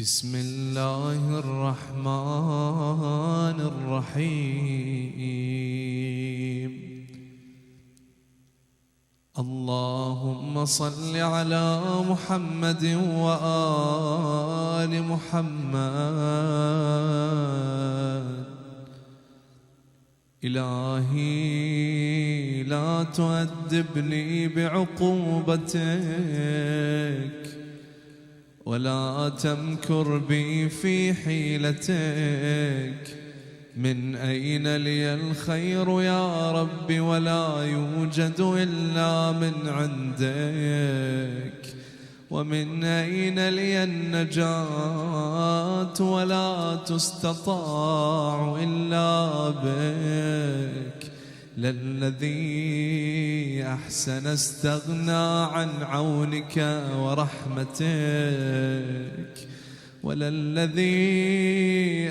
بسم الله الرحمن الرحيم. اللهم صل على محمد وآل محمد. إلهي لا تؤدبني بعقوبتك ولا تمكر بي في حيلتك. من أين لي الخير يا رب ولا يوجد إلا من عندك. ومن أين لي النجاة ولا تستطاع إلا بك. للذي أحسن استغنى عن عونك ورحمتك، وللذي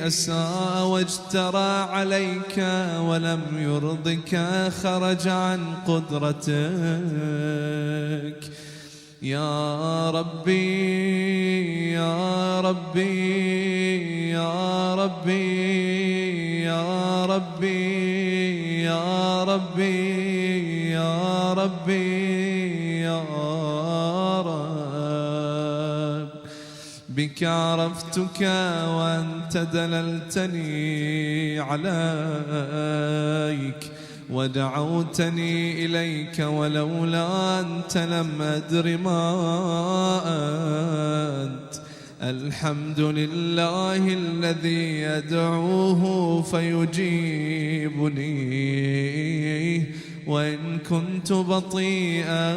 أساء واجترى عليك ولم يرضك خرج عن قدرتك. يا ربي يا ربي يا ربي يا ربي يا ربي يا ربي يا رب. بك عرفتك وأنت دللتني عليك ودعوتني إليك، ولولا أنت لم أدر ما أنت. الحمد لله الذي أدعوه فيجيبني وإن كنت بطيئا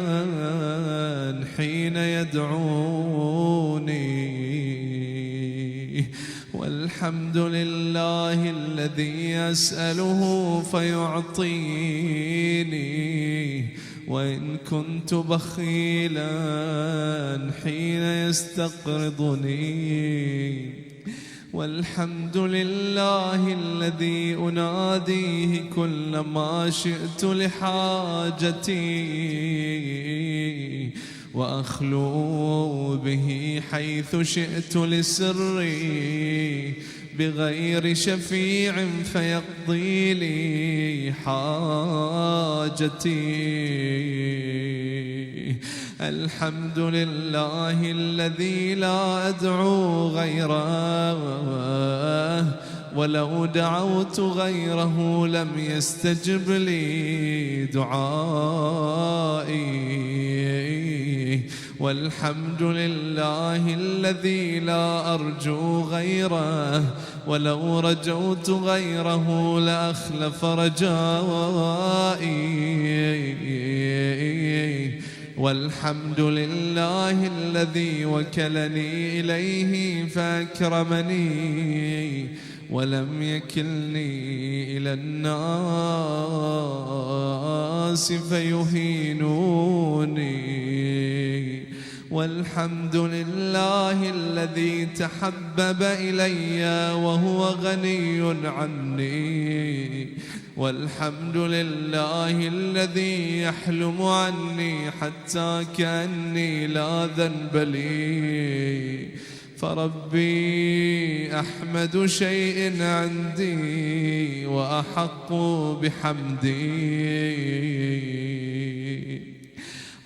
حين يدعوني. والحمد لله الذي أسأله فيعطيني وإن كنت بخيلا حين يستقرضني. والحمد لله الذي أناديه كلما شئت لحاجتي وأخلو به حيث شئت لسري بغير شفيع فيقضي لي حاجتي. الحمد لله الذي لا أدعو غيره، ولو دعوت غيره لم يستجب لي دعائي. والحمد لله الذي لا أرجو غيره، ولو رجوت غيره لأخلف رجائي. والحمد لله الذي وكلني إليه فأكرمني ولم يكلني إلى الناس فيهينوني. والحمد لله الذي تحبب إلي وهو غني عني. والحمد لله الذي يحلم عني حتى كأني لا ذنب لي. فربي أحمد شيء عندي وأحق بحمدي.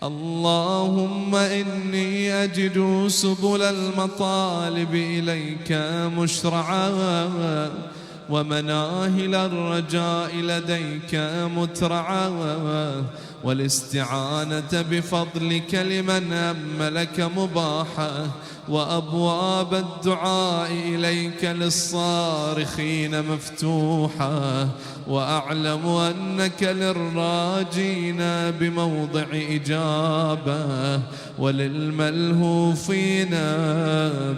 اللهم إني أجد سبل المطالب إليك مشرعا، ومناهل الرجاء لديك مترعا، والاستعانة بفضلك لمن أملك مباحا، وأبواب الدعاء إليك للصارخين مفتوحا. وأعلم أنك للراجين بموضع إجابة، وللملهوفين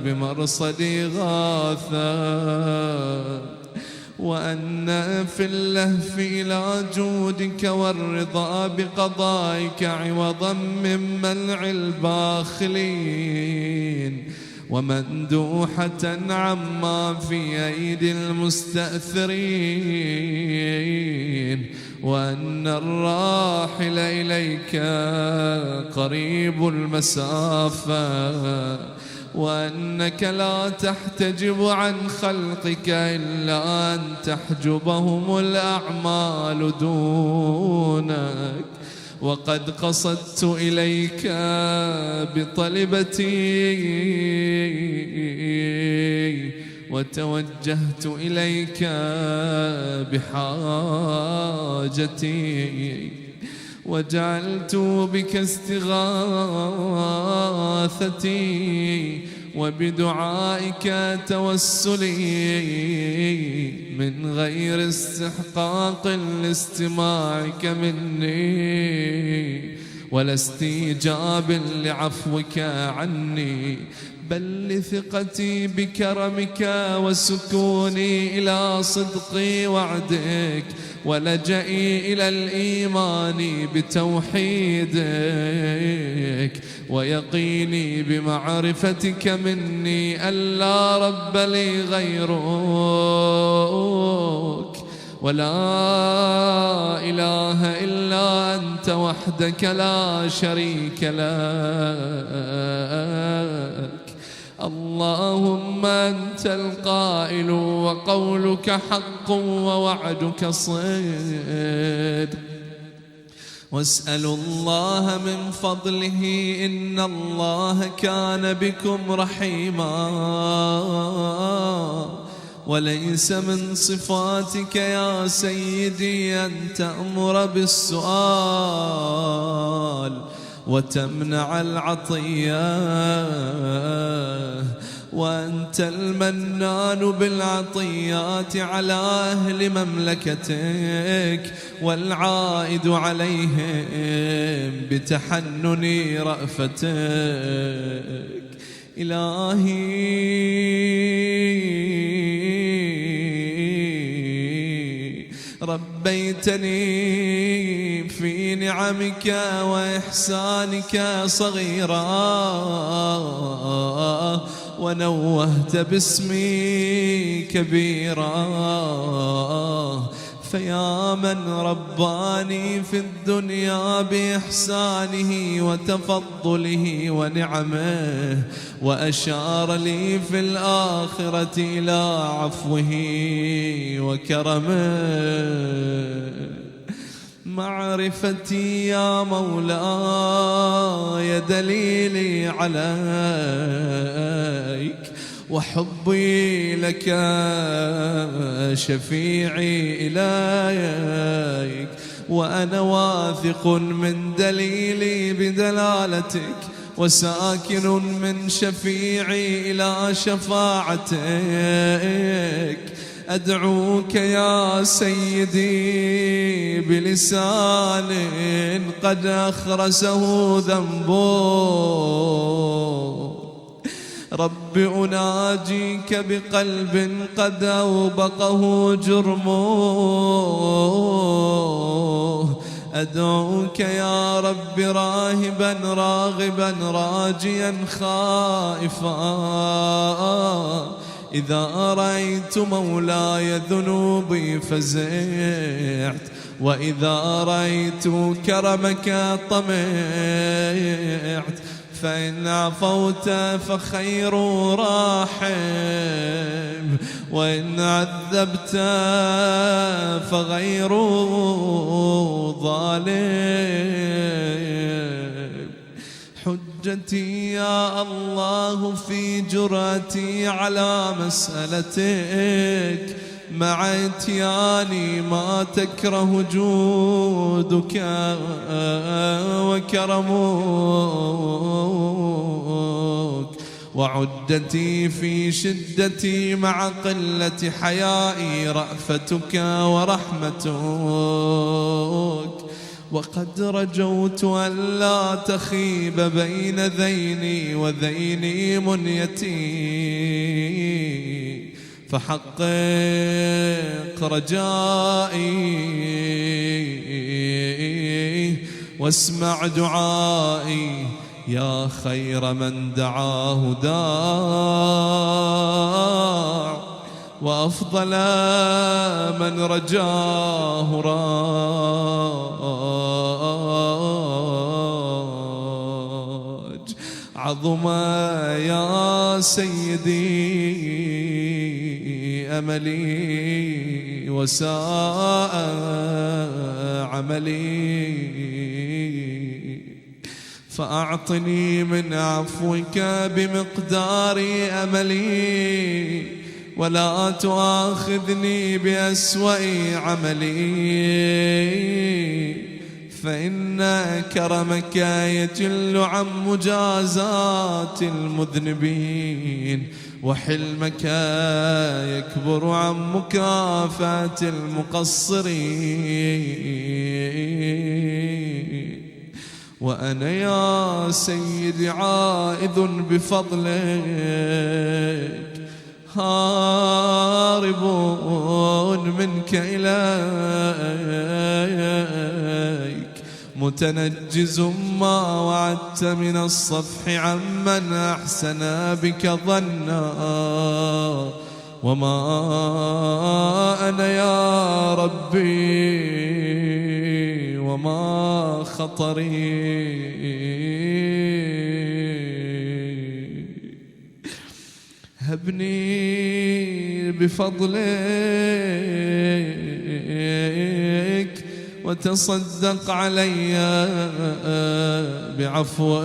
بمرصد إغاثة. وأن في اللهف إلى جودك والرضا بقضائك عوضا من منع الباخلين، ومندوحة عما في أيدي المستأثرين. وأن الراحل إليك قريب المسافة، وأنك لا تحتجب عن خلقك إلا أن تحجبهم الأعمال دونك. وقد قصدت إليك بطلبتي وتوجهت إليك بحاجتي، وجعلت بك استغاثتي وبدعائك توسلي من غير استحقاق لاستماعك مني ولا استيجاب لعفوك عني، بل لثقتي بكرمك وسكوني إلى صدق وعدك ولجئي إلى الإيمان بتوحيدك ويقيني بمعرفتك مني أن لا رب لي غيرك ولا إله إلا أنت وحدك لا شريك لك. اللهم أنت القائل وقولك حق ووعدك صدق، واسأل الله من فضله إن الله كان بكم رحيما، وليس من صفاتك يا سيدي أن تأمر بالسؤال وتمنع العطية، وأنت المنان بالعطيات على أهل مملكتك والعائد عليهم بتحنن رأفتك. إلهي ربيتني في نعمك وإحسانك صغيرا، ونوهت باسمي كبيرا، فيا من رباني في الدنيا بإحسانه وتفضله ونعمه، وأشار لي في الآخرة إلى عفوه وكرمه. معرفتي يا مولاي دليلي عليك، وحبي لك شفيعي إليك، وأنا واثق من دليلي بدلالتك، وساكن من شفيعي إلى شفاعتك. أدعوك يا سيدي بلسان قد أخرسه ذنبه، رب أناجيك بقلب قد أوبقه جرمه. أدعوك يا رب راهبا راغبا راجيا خائفا، إذا رأيت مولاي ذنوبي فزعت، وإذا رأيت كرمك طمعت، فإن عفوت فخير راحم، وإن عذبت فغير ظالم. حجتي يا الله في جرأتي على مسألتك، مع اتياني ما تكره جودك وكرمك، وعدتي في شدتي مع قلة حيائي رأفتك ورحمتك. وقد رجوت أن لا تخيب بين ذيني وذيني منيتي، فحقق رجائي واسمع دعائي يا خير من دعاه داع، وأفضل من رجاه راج. عظم عظم يا سيدي أملي وساء عملي، فأعطني من عفوك بمقدار أملي، ولا تؤاخذني بأسوأ عملي، فإن كرمك يجل عن مجازات المذنبين، وحلمك يكبر عن مكافاة المقصرين. وأنا يا سيدي عائذ بفضلك، هارب منك إليك، متنجز ما وعدت من الصفح عمن أحسن بك ظنا، وما أنا يا ربي وما خطري. هبني بفضلك وتصدق علي بعفوك،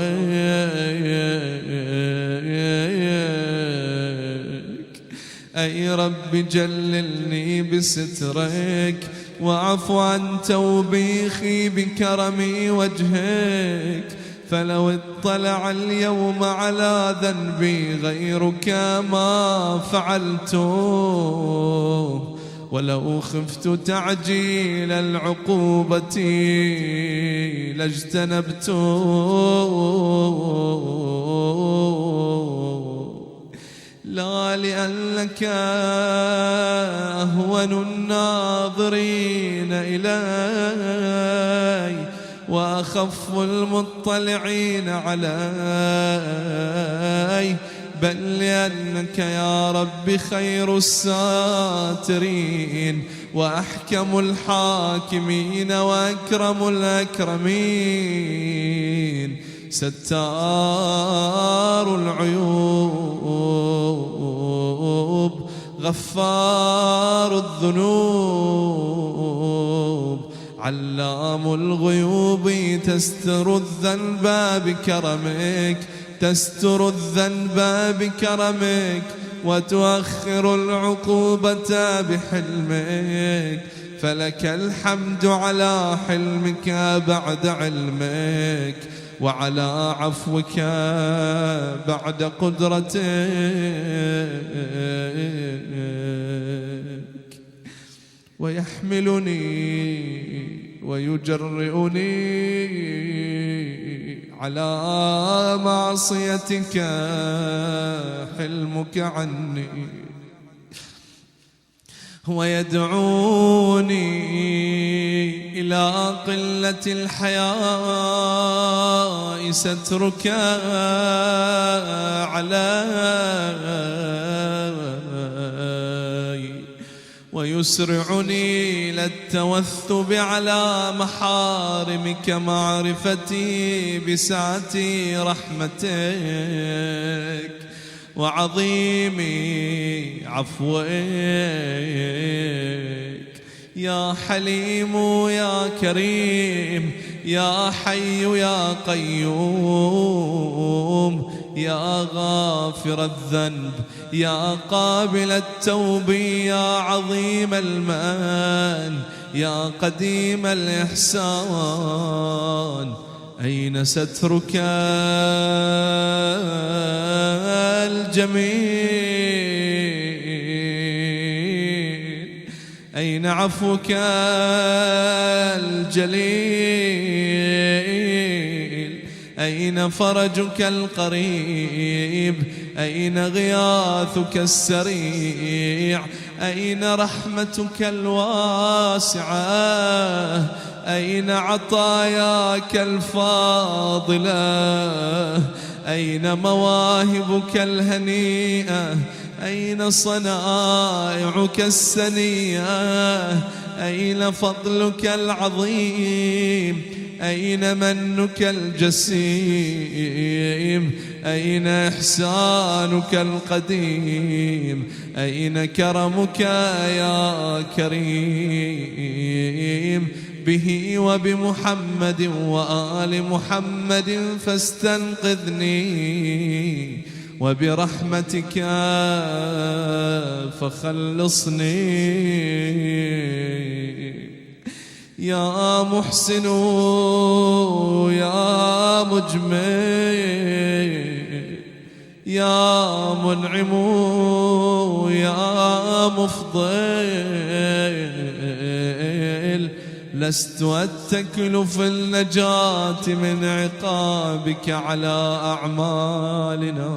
أي رب جللني بسترك، واعف عن توبيخي بكرم وجهك، فلو اطلع اليوم على ذنبي غيرك ما فعلته، ولو خفت تعجيل العقوبة لاجتنبته، لا لأنك أهون الناظرين إلي وأخف المطلعين علي، بل لأنك يا رب خير الساترين وأحكم الحاكمين وأكرم الأكرمين، ستار العيوب غفار الذنوب، علام الغيوب تستر الذنب بكرمك، تستر الذنب بكرمك، وتؤخر العقوبة بحلمك، فلك الحمد على حلمك بعد علمك، وعلى عفوك بعد قدرتك. ويحملني ويجرئني على معصيتك حلمك عني، ويدعوني إلى قلة الحياء سترك علي، ويسرعني إلى التوثب على محارمك معرفتي بسعة رحمتك وعظيم عفوك. يا حليم يا كريم يا حي يا قيوم، يا غافر الذنب يا قابل التوب، يا عظيم المن يا قديم الإحسان، أين سترك الجميل، أين عفوك الجليل، أين فرجك القريب، أين غياثك السريع، أين رحمتك الواسعة، أين عطاياك الفاضلة، أين مواهبك الهنيئة، أين صنائعك السنية، أين فضلك العظيم، أين منك الجسيم؟ أين إحسانك القديم؟ أين كرمك يا كريم؟ به وبمحمد وآل محمد فاستنقذني، وبرحمتك فخلصني. يا محسن يا مجمل يا منعم يا مفضل، لست أتكل في النجاة من عقابك على أعمالنا،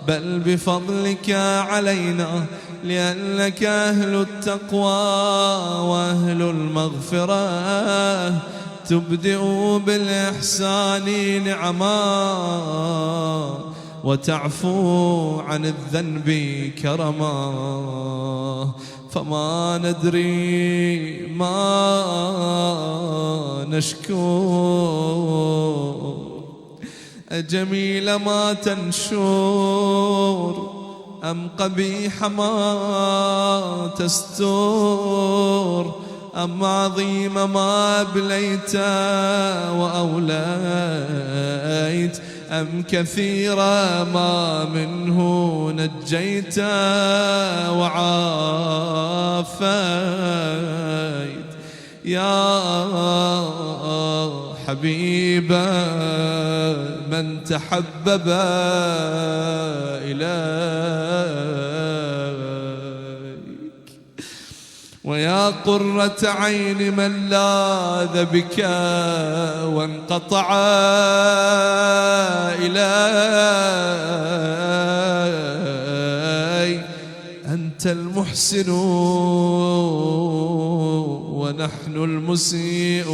بل بفضلك علينا، لأنك أهل التقوى وأهل المغفرة، تبدئ بالإحسان نعما، وتعفو عن الذنب كرما. فما ندري ما نشكو، أجميل ما تنشر أم قبيح ما تستر، أم عظيم ما أبليت وأوليت، أم كثير ما منه نجيت وعافيت. يا حبيب من تحبب إليك، ويا قرة عين من لاذ بك وانقطع إليك. أنت المحسن ونحن المسيئون،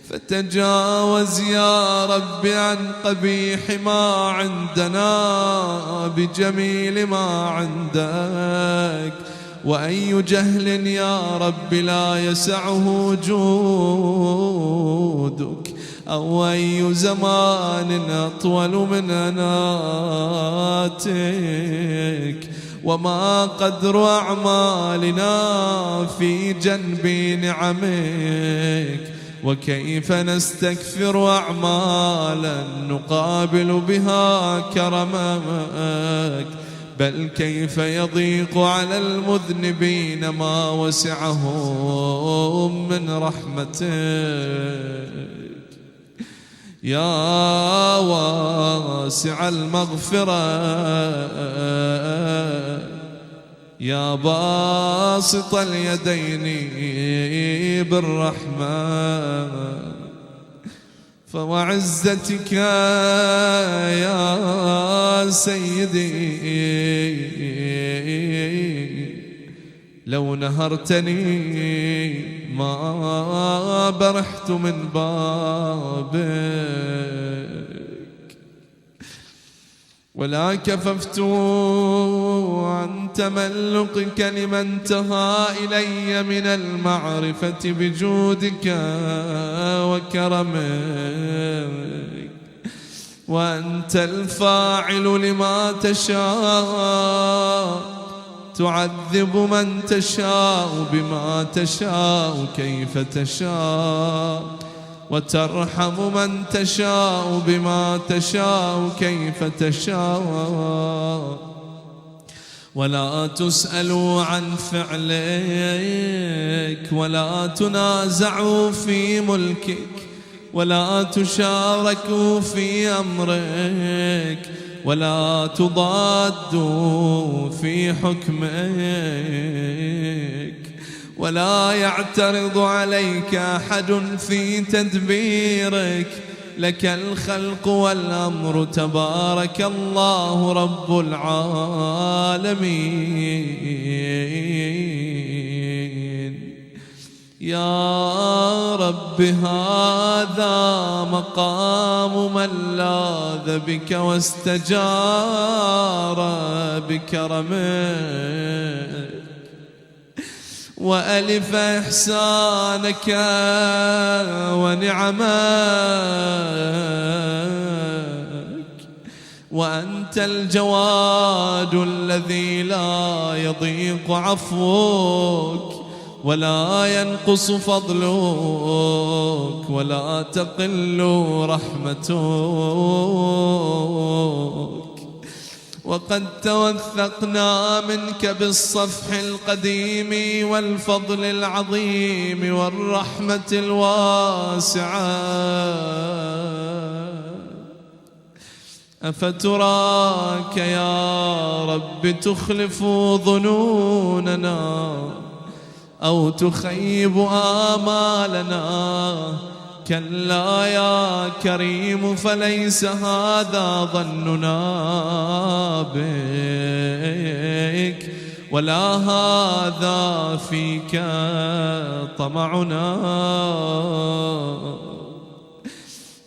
فتجاوز يا رب عن قبيح ما عندنا بجميل ما عندك. وأي جهل يا رب لا يسعه جودك، أو أي زمان أطول من أناتك، وما قدر أعمالنا في جنب نعمك، وكيف نستكثر أعمالا نقابل بها كرمك، بل كيف يضيق على المذنبين ما وسعهم من رحمتك. يا واسع المغفرة، يا باسط اليدين بالرحمة، فوعزتك يا سيدي لو نهرتني ما برحت من بابك، ولا كففت عن تملقك لما انتهى إلي من المعرفة بجودك وكرمك. وأنت الفاعل لما تشاء، تعذب من تشاء بما تشاء كيف تشاء، وترحم من تشاء بما تشاء كيف تشاء. ولا تسأل عن فعلك، ولا تنازع في ملكك، ولا تشارك في أمرك، ولا تضاد في حكمك، ولا يعترض عليك أحد في تدبيرك. لك الخلق والأمر، تبارك الله رب العالمين. يا رب هذا مقام من لاذ بك واستجار بكرمك، وألف إحسانك ونعمك، وأنت الجواد الذي لا يضيق عفوك ولا ينقص فضلك ولا تقل رحمتك. وقد توثقنا منك بالصفح القديم والفضل العظيم والرحمة الواسعة، أفتراك يا رب تخلف ظنوننا أو تخيب آمالنا؟ كلا يا كريم، فليس هذا ظننا بك ولا هذا فيك طمعنا.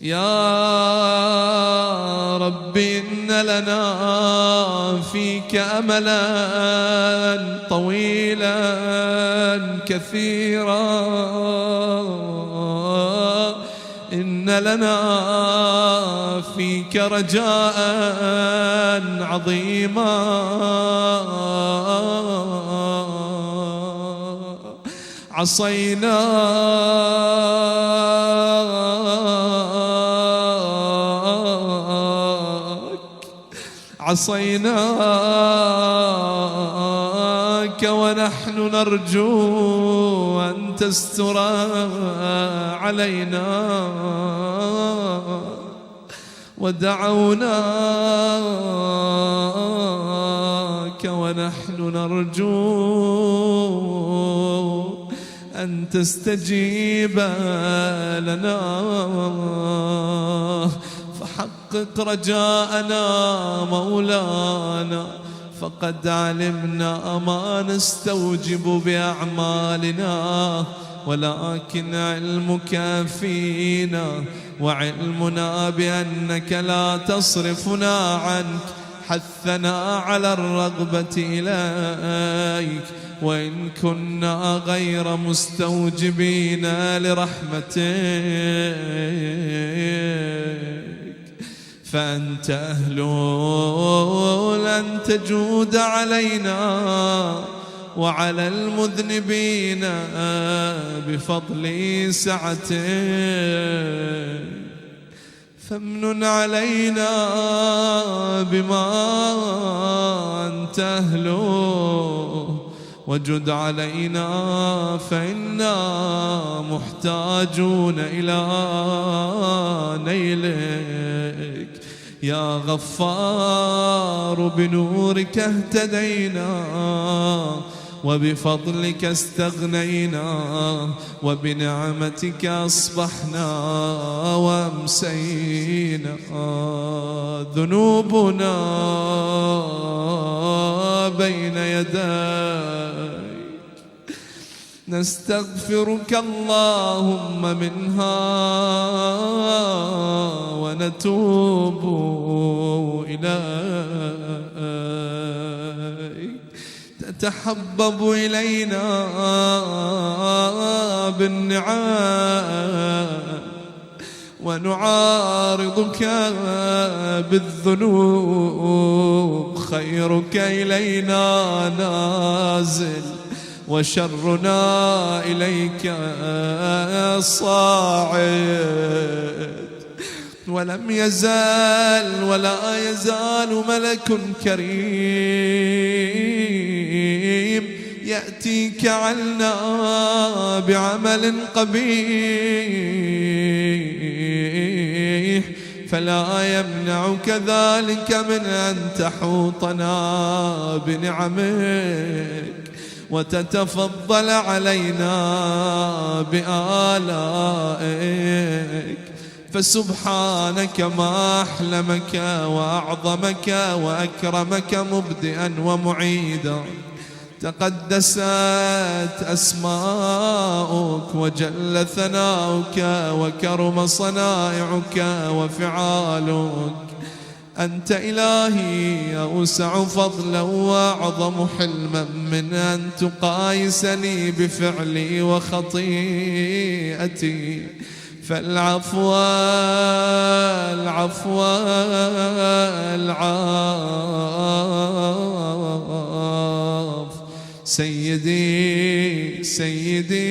يا رب إن لنا فيك أملا طويلا كثيرا، إن لنا فيك رجاء عظيما. عصيناك ونحن نرجو أن تستر علينا، ودعوناك ونحن نرجو أن تستجيب لنا، فحقق رجاءنا مولانا، فقد علمنا ما نستوجب بأعمالنا، ولكن علمك فينا وعلمنا بأنك لا تصرفنا عنك حثنا على الرغبة إليك، وإن كنا غير مستوجبين لرحمتك فأنت أهل أن تجود علينا وعلى المذنبين بفضل سعتك، فامنن علينا بما أنت أهله وجد علينا فإنا محتاجون إلى نيلك. يا غفار بنورك اهتدينا وبفضلك استغنينا وبنعمتك أصبحنا وأمسينا. ذنوبنا بين يديك نستغفرك اللهم منها ونتوب إليك. تتحبب إلينا بالنعم ونعارضك بالذنوب، خيرك إلينا نازل وشرنا إليك صاعد. ولم يزال ولا يزال ملك كريم يأتيك عنا بعمل قبيح، فلا يمنعك ذلك من أن تحوطنا بنعمك وتتفضل علينا بآلائك. فسبحانك ما أحلمك وأعظمك وأكرمك مبدئا ومعيدا. تقدست أسماؤك وجل ثناؤك وكرم صنائعك وفعالك. أنت إلهي أوسع فضلا وأعظم حلما من أن تقايسني بفعلي وخطيئتي، فالعفو العفو العفو سيدي سيدي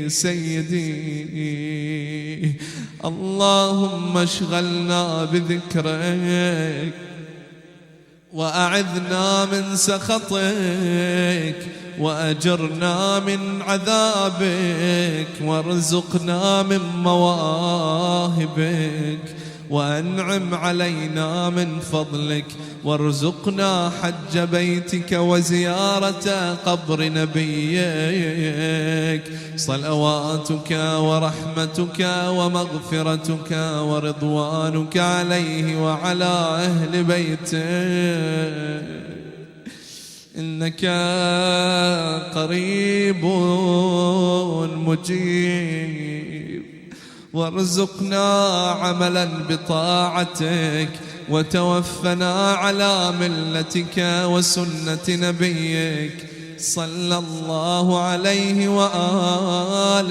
سيدي. اللهم اشغلنا بذكرك وأعذنا من سخطك وأجرنا من عذابك وارزقنا من مواهبك وأنعم علينا من فضلك وارزقنا حج بيتك وزيارة قبر نبيك. صلواتك ورحمتك ومغفرتك ورضوانك عليه وعلى أهل بيته، إنك قريب مجيب. وارزقنا عملا بطاعتك وتوفنا على ملتك وسنة نبيك صلى الله عليه وآله.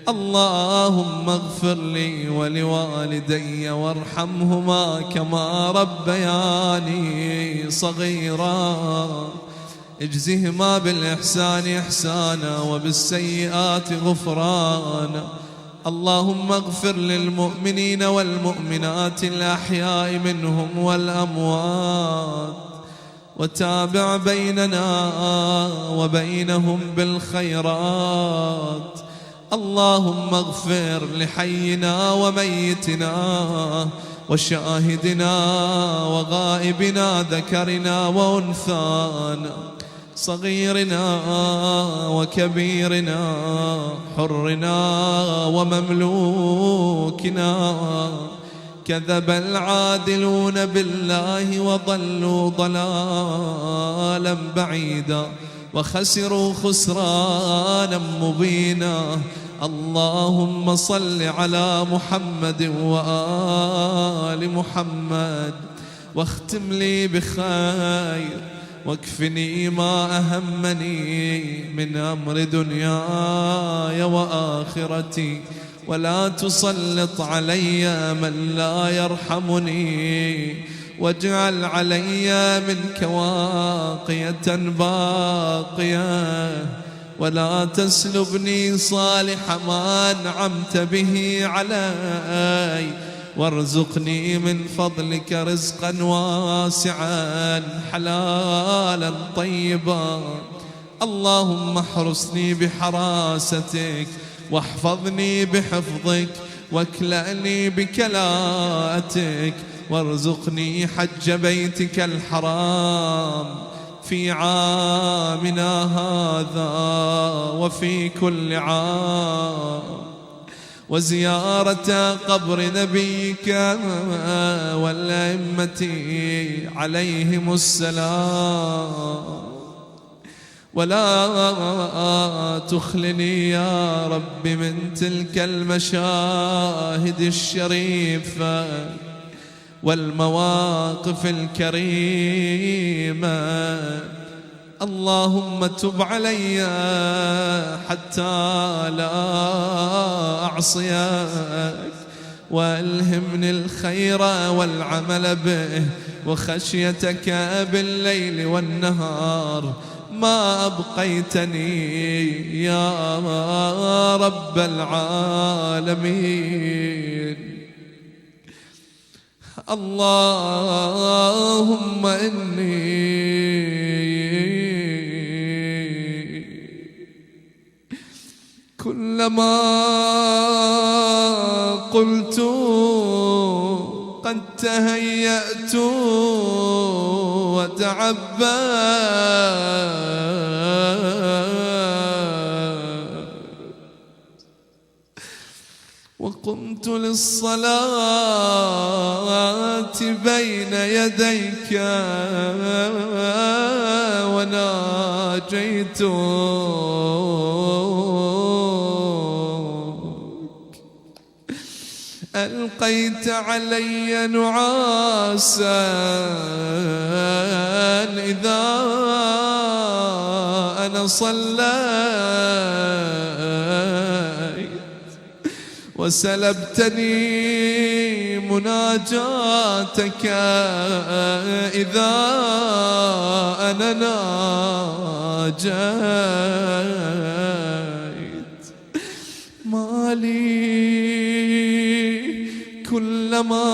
اللهم اغفر لي ولوالدي وارحمهما كما ربياني صغيرا، اجزهما بالإحسان إحسانا وبالسيئات غفرانا. اللهم اغفر للمؤمنين والمؤمنات الأحياء منهم والأموات، وتابع بيننا وبينهم بالخيرات. اللهم اغفر لحينا وميتنا وشاهدنا وغائبنا ذكرنا وأنثانا، صغيرنا وكبيرنا، حرنا ومملوكنا. كذب العادلون بالله وضلوا ضلالا بعيدا وخسروا خسرانا مبينا. اللهم صل على محمد وآل محمد، واختم لي بخير، واكفني ما أهمني من أمر دنياي وآخرتي، ولا تسلط علي من لا يرحمني، واجعل علي منك واقية باقية، ولا تسلبني صالح ما أنعمت به علي، وارزقني من فضلك رزقا واسعا حلالا طيبا. اللهم احرسني بحراستك واحفظني بحفظك واكلأني بكلاءتك، وارزقني حج بيتك الحرام في عامنا هذا وفي كل عام، وزيارة قبر نبيك والأئمة عليهم السلام. ولا تخلني يا رب من تلك المشاهد الشريفة والمواقف الكريمة. اللهم تب علي حتى لا أعصيك، وألهمني الخير والعمل به وخشيتك بالليل والنهار ما أبقيتني يا رب العالمين. اللهم إني كلما قلت قد تهيأت وتعبأت وقمت للصلاة بين يديك وناجيتك، ألقى ألقيت علي نعاسا إذا أنا صليت وسلبتني مناجاتك إذا أنا ناجيت. ما لي كلما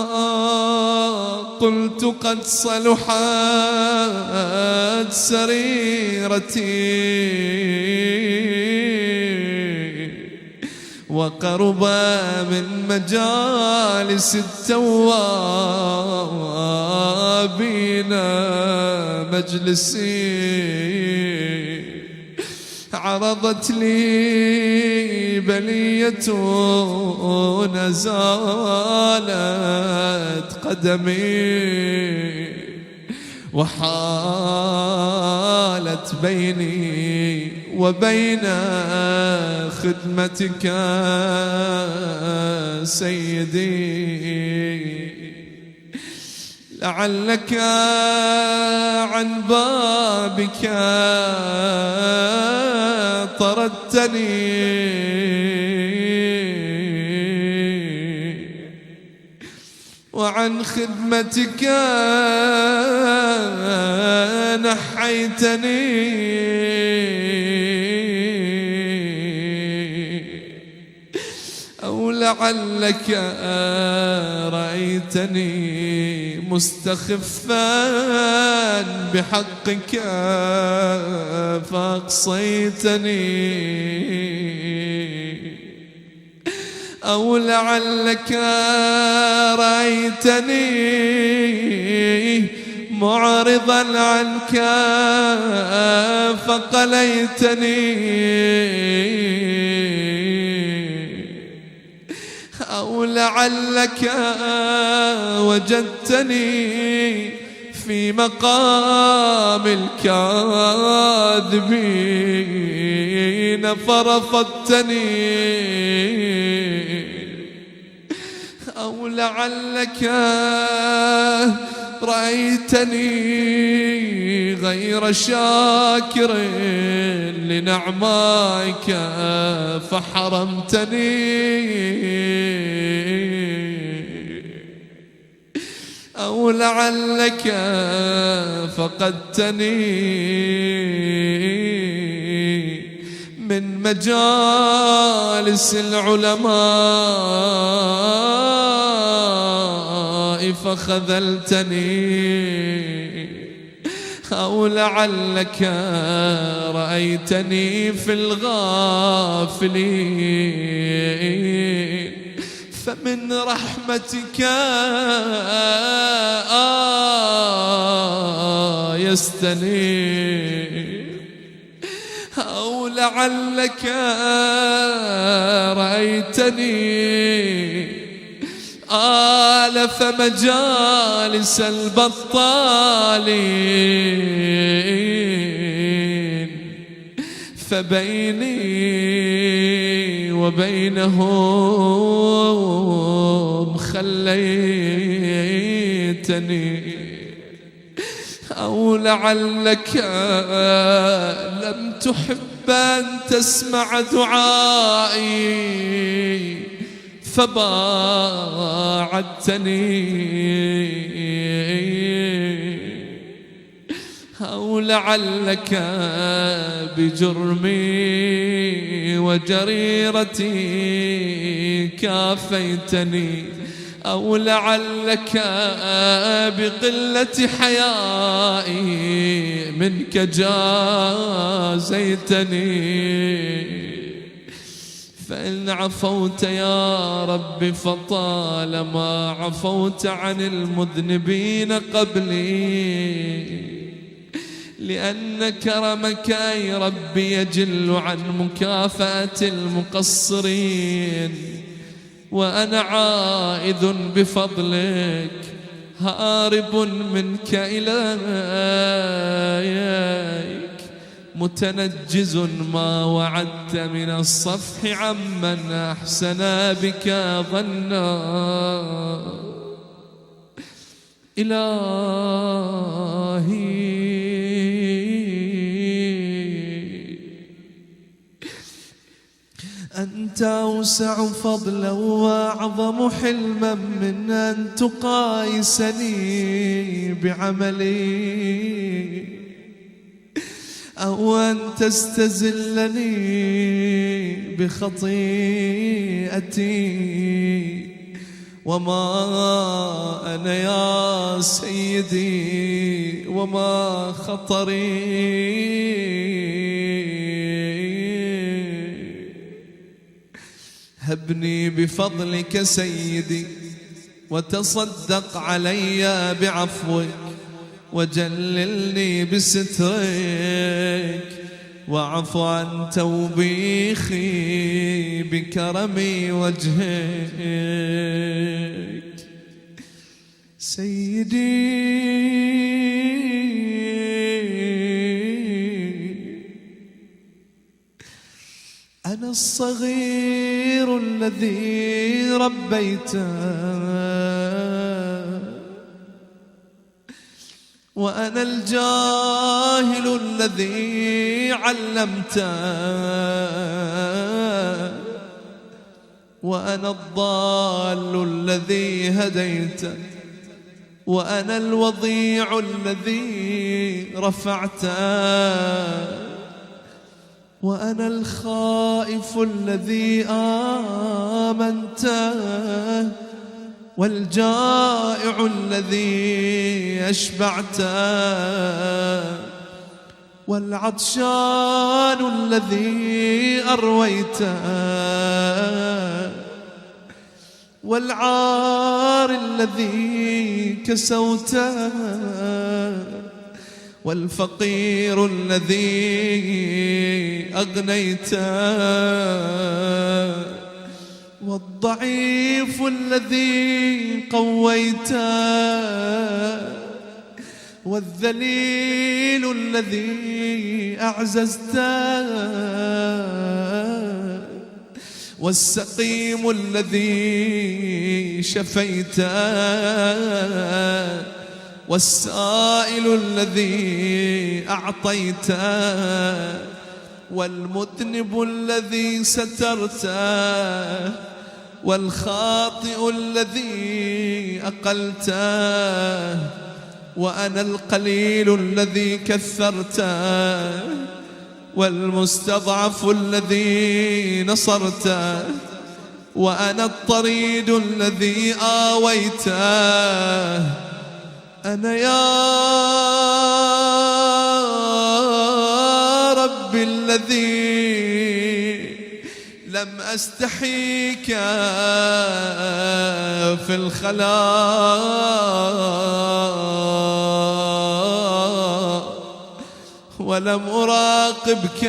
قلت قد صلحت سريرتي وقرب من مجالس التوابين مجلسي، عرضت لي بلية نزالت قدمي وحالت بيني وبين خدمتك سيدي. لعلك عن بابك طردتني وعن خدمتك نحيتني، أو لعلك رأيتني مستخفا بحقك فأقصيتني، أو لعلك رأيتني معرضا عنك فقليتني، أو لعلك وجدتني في مقام الكاذبين فرفضتني، أو لعلك رأيتني غير شاكر لنعمائك فحرمتني، أو لعلك فقدتني من مجالس العلماء فخذلتني، أو لعلك رأيتني في الغافلين فمن رحمتك آيستني، أو لعلك رأيتني آلف مجالس البطالين فبيني وبينهم خليتني، أو لعلك لم تحب أن تسمع دعائي فباعدتني، أو لعلك بجرمي وجريرتي كافيتني، أو لعلك بقلة حيائي منك جازيتني. فإن عفوت يا رب فطالما عفوت عن المذنبين قبلي، لأن كرمك أي رب يجل عن مكافأة المقصرين، وأنا عائذ بفضلك هارب منك إليك متنجز ما وعدت من الصفح عمن أحسن بك ظنا. إلهي أنت أوسع فضلا وأعظم حلما من أن تقايسني بعملي أو أن تستزلني بخطيئتي. وما أنا يا سيدي وما خطري، هبني بفضلك سيدي وتصدق علي بعفوك، وجللني بسترك، واعف عن توبيخي بكرم وجهك. سيدي أنا الصغير الذي ربيته، وأنا الجاهل الذي علمته، وأنا الضال الذي هديته، وأنا الوضيع الذي رفعته، وأنا الخائف الذي آمنته، والجائع الذي أشبعته، والعطشان الذي أرويته، والعار الذي كسوته، والفقير الذي أغنيته، والضعيف الذي قويته، والذليل الذي أعززته، والسقيم الذي شفيته، والسائل الذي أعطيته، والمذنب الذي سترته، والخاطئ الذي أقلته، وأنا القليل الذي كثرته، والمستضعف الذي نصرته، وأنا الطريد الذي آويته. أنا يا رب الذي لم أستحيك في الخلاء، ولم أراقبك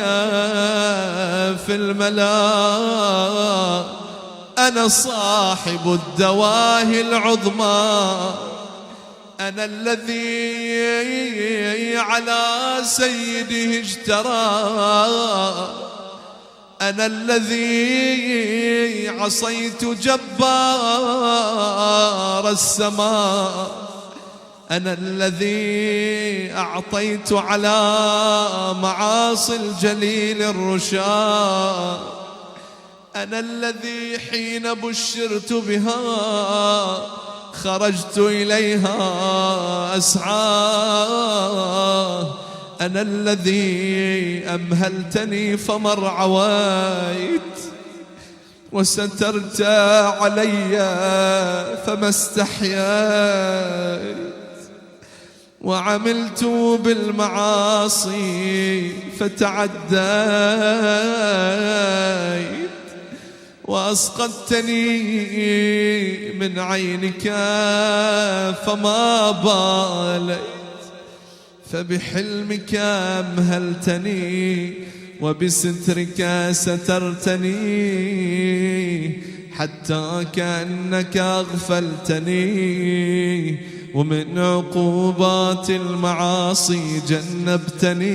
في الملاء. أنا صاحب الدواهي العظمى، أنا الذي على سيده اشترى، أنا الذي عصيت جبار السماء، أنا الذي أعطيت على معاصي الجليل الرشاد، أنا الذي حين بشرت بها خرجت إليها أسعى، أنا الذي أمهلتني فما رعويت، وسترت علي فما استحييت، وعملت بالمعاصي فتعديت، وأسقطتني من عينك فما باليت، فبحلمك أمهلتني وبسترك سترتني، حتى كأنك أغفلتني، ومن عقوبات المعاصي جنبتني،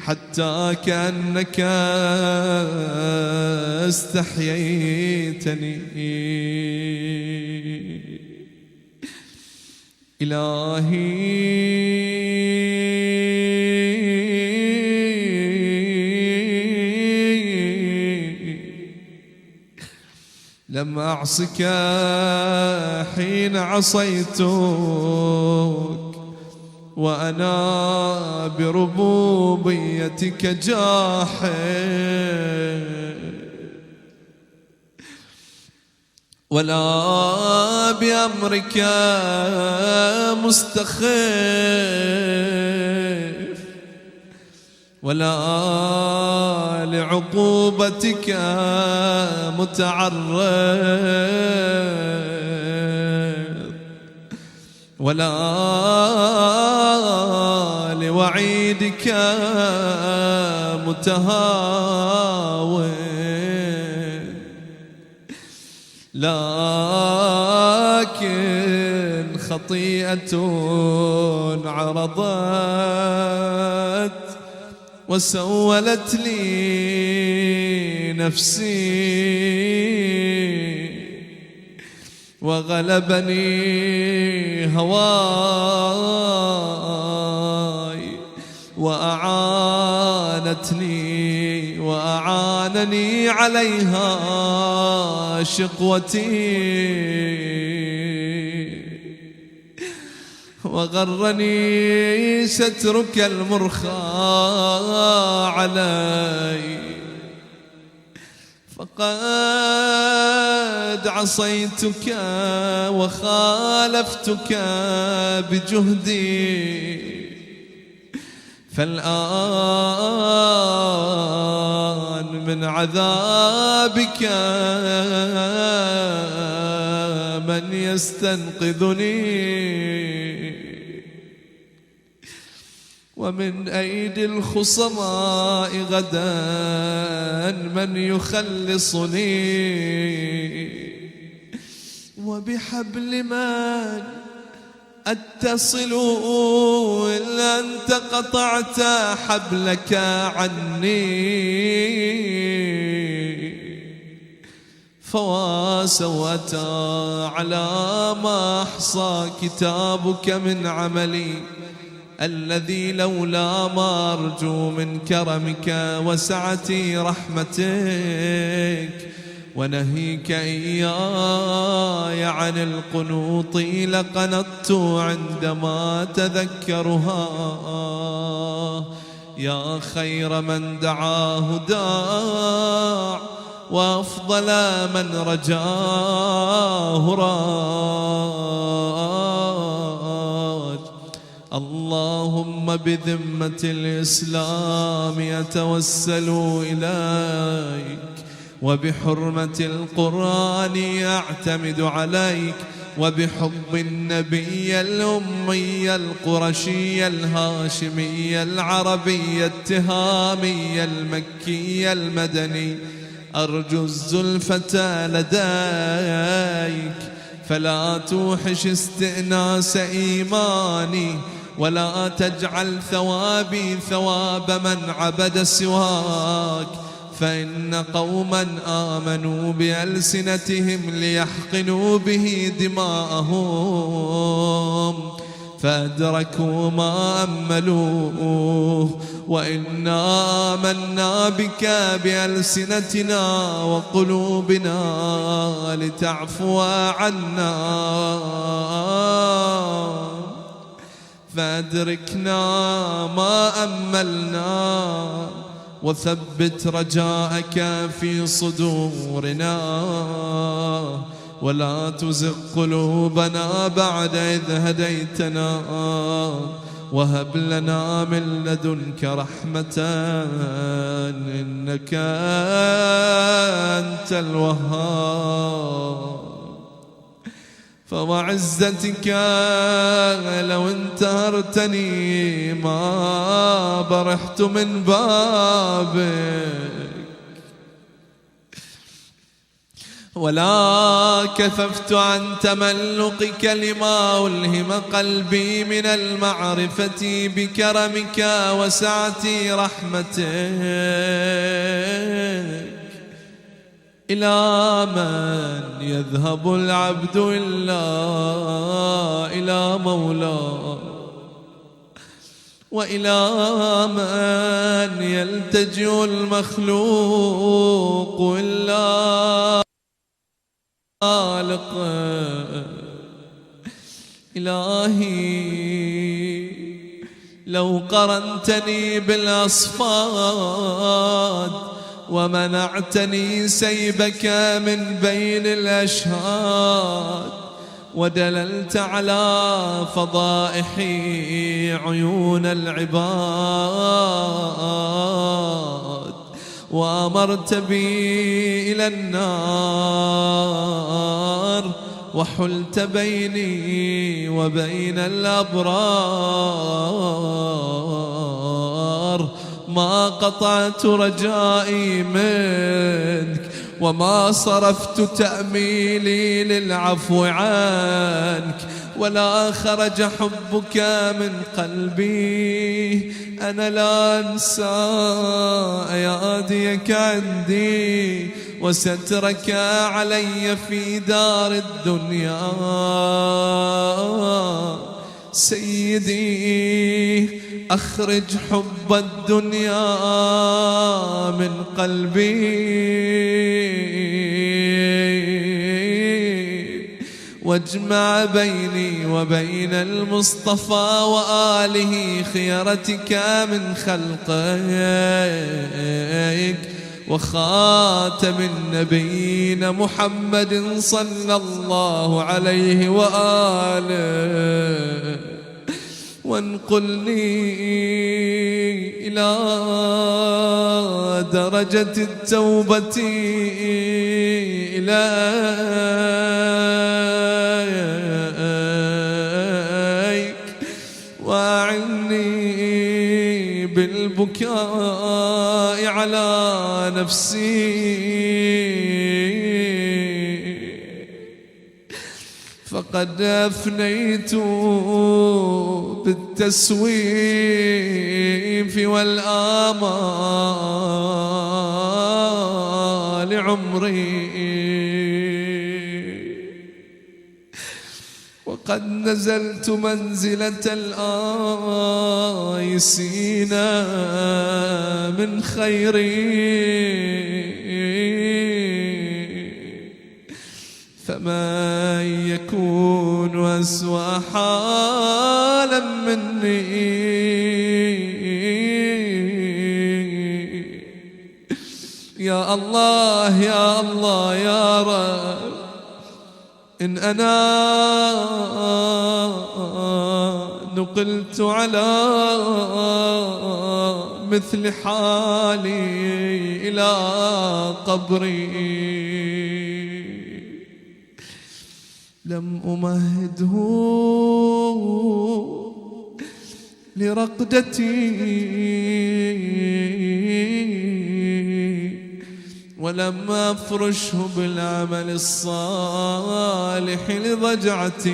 حتى كأنك استحييتني. إلهي لم أعصك حين عصيتك، وأنا بربوبيتك جاحد، ولا بأمرك مستخف، ولا لعقوبتك متعرض، ولا لوعيدك متهاون، لكن خطيئة عرضت وسولت لي نفسي، وغلبني هواي، وأعانني عليها شقوتي، وغرني سترك المرخى علي، فقد عصيتك وخالفتك بجهدي، فالآن من عذابك من يستنقذني، ومن أيدي الخصماء غدا من يخلصني، وبحبل من أتصل إن أنت قطعت حبلك عني، فواسوة على ما أحصى كتابك من عملي، الذي لولا ما أرجو من كرمك وسعة رحمتك ونهيك إياي عن القنوط لقنطت عندما تذكرها. يا خير من دعاه داع، وأفضل من رجاه راج. اللهم بذمة الإسلام أتوسل إليك، وبحرمة القرآن أعتمد عليك، وبحب النبي الأمي القرشي الهاشمي العربي التهامي المكي المدني أرجو الزلفة لديك، فلا توحش استئناس إيماني، ولا تجعل ثوابي ثواب من عبد سواك، فإن قوما آمنوا بألسنتهم ليحقنوا به دماءهم، فأدركوا ما أملوه، وإنا آمنا بك بألسنتنا وقلوبنا لتعفو عنا، فأدركنا ما أملنا، وثبت رجاءك في صدورنا، ولا تزغ قلوبنا بعد إذ هديتنا، وهب لنا من لدنك رحمة إنك أنت الوهاب. فوعزتك لو انتهرتني ما برحت من بابك، ولا كففت عن تملقك لما ألهم قلبي من المعرفة بكرمك وسعة رحمتك. إلى من يذهب العبد إلا إلى مولاه، وإلى من يلتجئ المخلوق إلا خالقه. إلهي لو قرنتني بالأصفاد ومنعتني سيبك من بين الأشهاد، ودللت على فضائحي عيون العباد، وأمرت بي إلى النار، وحلت بيني وبين الأبرار، ما قطعت رجائي منك، وما صرفت تأميلي للعفو عنك، ولا خرج حبك من قلبي. أنا لا أنسى أياديك عندي وسترك علي في دار الدنيا. سيدي أخرج حب الدنيا من قلبي، واجمع بيني وبين المصطفى وآله خيرتك من خلقك، وخاتم النبيين محمد صلى الله عليه وآله، وانقلني إلى درجة التوبة إليك، وأعني بالبكاء على نفسي، فقد أفنيت بالتسويف والآمال عمري، وقد نزلت منزلة الآيسين من خيري، فمن يكون أسوأ حالا مني، يا الله يا الله يا رب، إن أنا نقلت على مثل حالي إلى قبري، لم أمهده لرقدتي، ولم أفرشه بالعمل الصالح لضجعتي،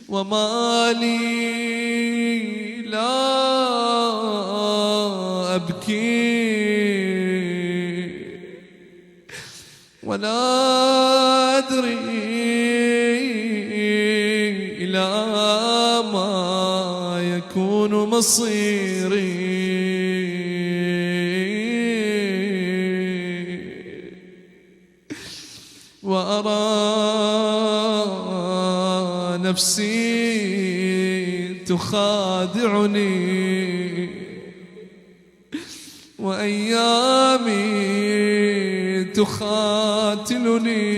وما لي لا أبكي ولا أدري إلى ما يكون مصيري، وأرى نفسي تخادعني، وأيامي تخاتلني،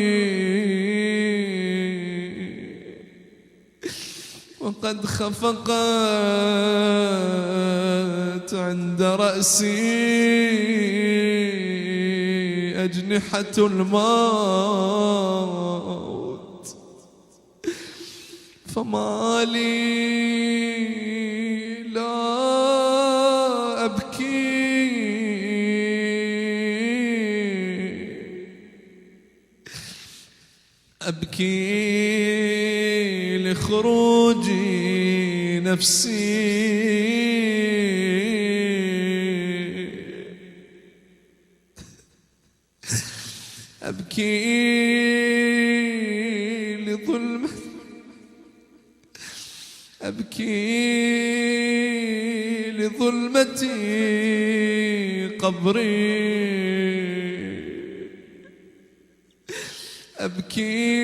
وقد خفقت عند رأسي أجنحة الموت، فما لي لا أبكي أبكي لخروج نفسي، أبكي لظلمة، أبكي لظلمة قبري، أبكي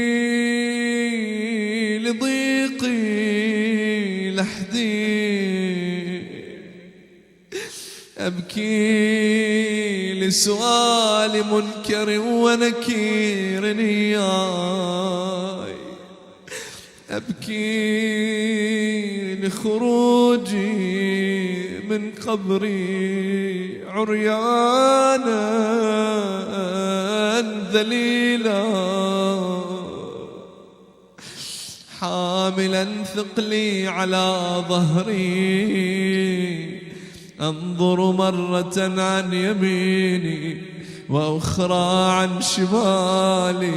لضيق لحدي، أبكي لسؤال منكر ونكير إياي، أبكي لخروجي من قبري عريانا ذليلا، حاملا ثقلي على ظهري، أنظر مرة عن يميني وأخرى عن شمالي،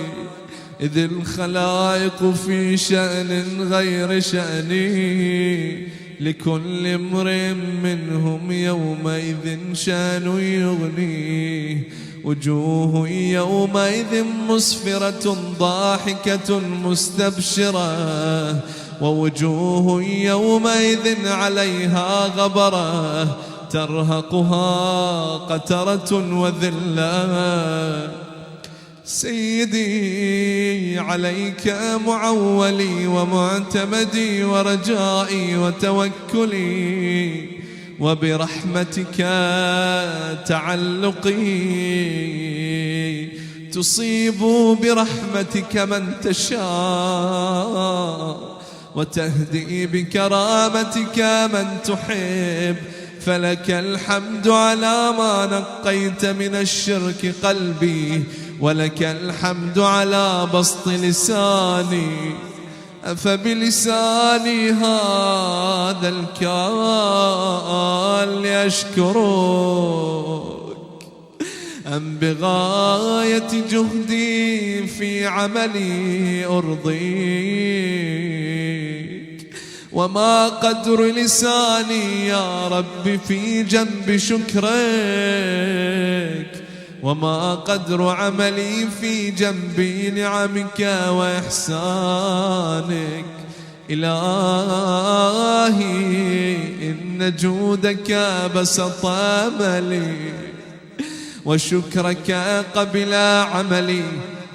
إذ الخلائق في شأن غير شأني، لكل امرئ منهم يومئذ شأن يغنيه، وجوه يومئذ مسفرة ضاحكة مستبشرة، ووجوه يومئذ عليها غبرة ترهقها قترة وذلة. سيدي عليك معولي ومعتمدي ورجائي وتوكلي، وبرحمتك تعلقي، تصيب برحمتك من تشاء، وتهدي بكرامتك من تحب، فلك الحمد على ما نقيت من الشرك قلبي، ولك الحمد على بسط لساني، أفبلساني هذا الكال لأشكرك، أم بغاية جهدي في عملي أرضيك؟ وما قدر لساني يا رب في جنب شكرك، وما قدر عملي في جنب نعمك وإحسانك. إلهي إن جودك بسط أملي، وشكرك قبل عملي،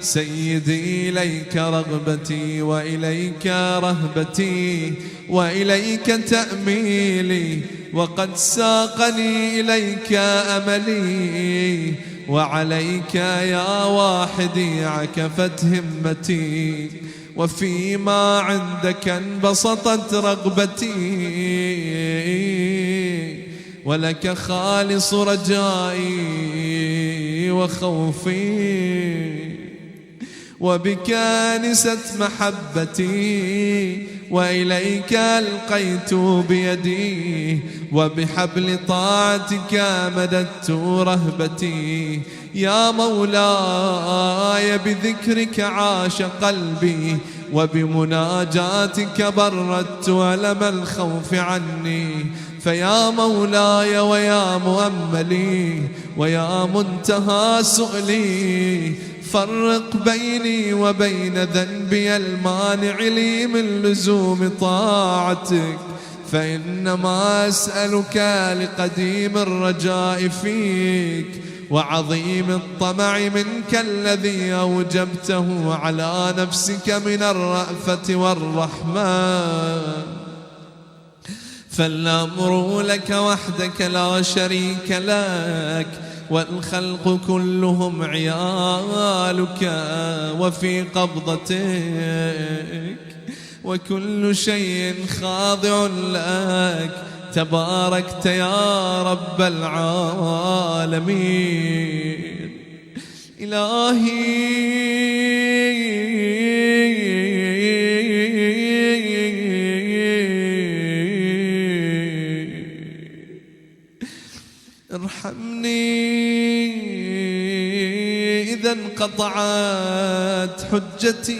سيدي إليك رغبتي وإليك رهبتي وإليك تأميلي، وقد ساقني إليك أملي، وعليك يا واحدي عكفت همتي، وفيما عندك انبسطت رغبتي، ولك خالص رجائي وخوفي، وبك نست محبتي، وإليك ألقيت بيدي، وبحبل طاعتك مددت رهبتي. يا مولاي بذكرك عاش قلبي، وبمناجاتك بردت ألم الخوف عني. فيا مولاي ويا مؤملي ويا منتهى سؤلي، فرق بيني وبين ذنبي المانع لي من لزوم طاعتك، فإنما أسألك لقديم الرجاء فيك، وعظيم الطمع منك الذي أوجبته على نفسك من الرأفة والرحمة. فالأمر لك وحدك لا شريك لك، والخلق كلهم عيالك وفي قبضتك، وكل شيء خاضع لك، تباركت يا رب العالمين. إلهي ارحمني إذا انقطعت قامت حجتي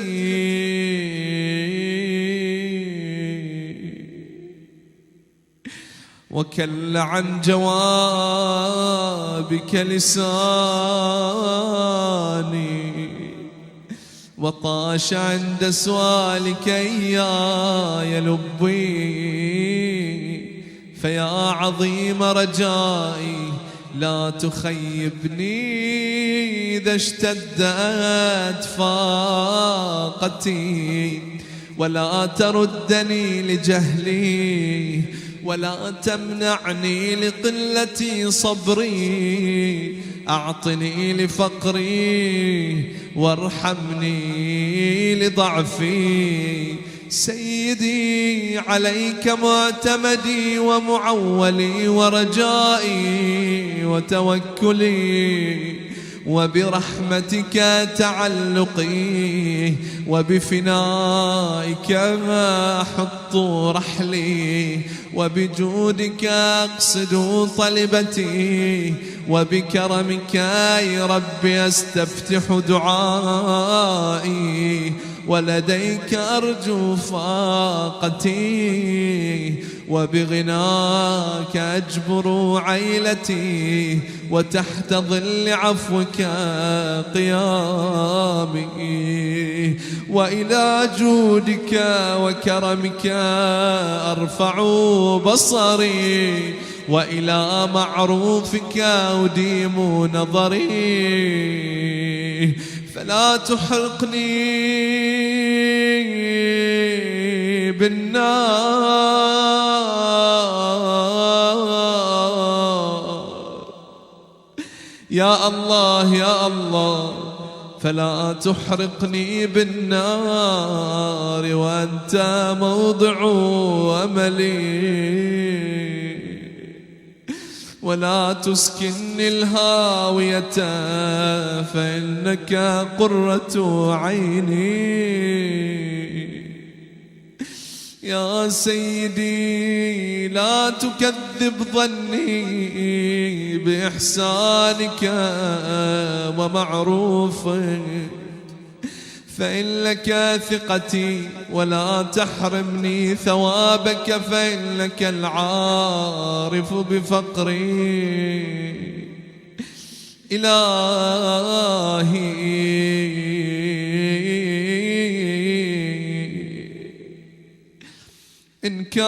وكل عن جوابك لساني وطاش عند سؤالك إياي لبي فيا عظيم رجائي لا تخيبني إذا اشتدت فاقتي ولا تردني لجهلي ولا تمنعني لقلة صبري أعطني لفقري وارحمني لضعفي سيدي عليك معتمدي ومعولي ورجائي وتوكلي وبرحمتك تعلقي وبفنائك أحط رحلي وبجودك أقصد طلبتي وبكرمك يا ربي أستفتح دعائي ولديك أرجو فاقتي وبغناك أجبر عيلتي وتحت ظل عفوك قيامي وإلى جودك وكرمك أرفع بصري وإلى معروفك أديم نظري فلا تحرقني بالنار يا الله يا الله فلا تحرقني بالنار وأنت موضع أملي ولا تسكنني الهاوية فإنك قرة عيني يا سيدي لا تكذب ظني بإحسانك ومعروفك فإن لك ثقتي ولا تحرمني ثوابك فإنك العارف بفقري إلهي إن كان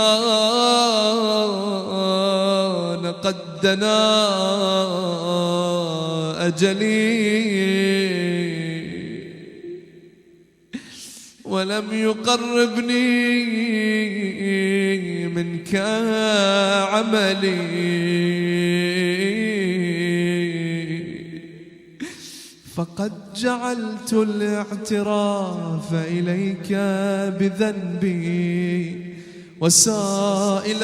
قد دنا أجلي ولم يقربني منك عملي فقد جعلت الاعتراف إليك بذنبي وسائل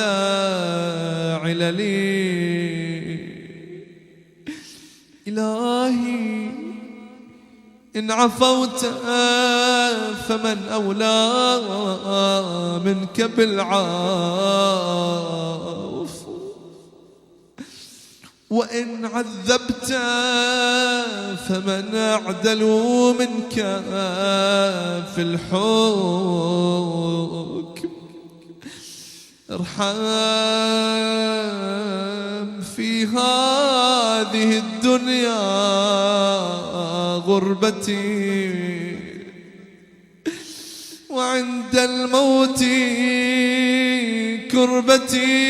عللي إلهي إن عفوت فمن أولى منك بالعفو وإن عذبت فمن أعدل منك في الحكم ارحم في هذه الدنيا غربتي وعند الموت كربتي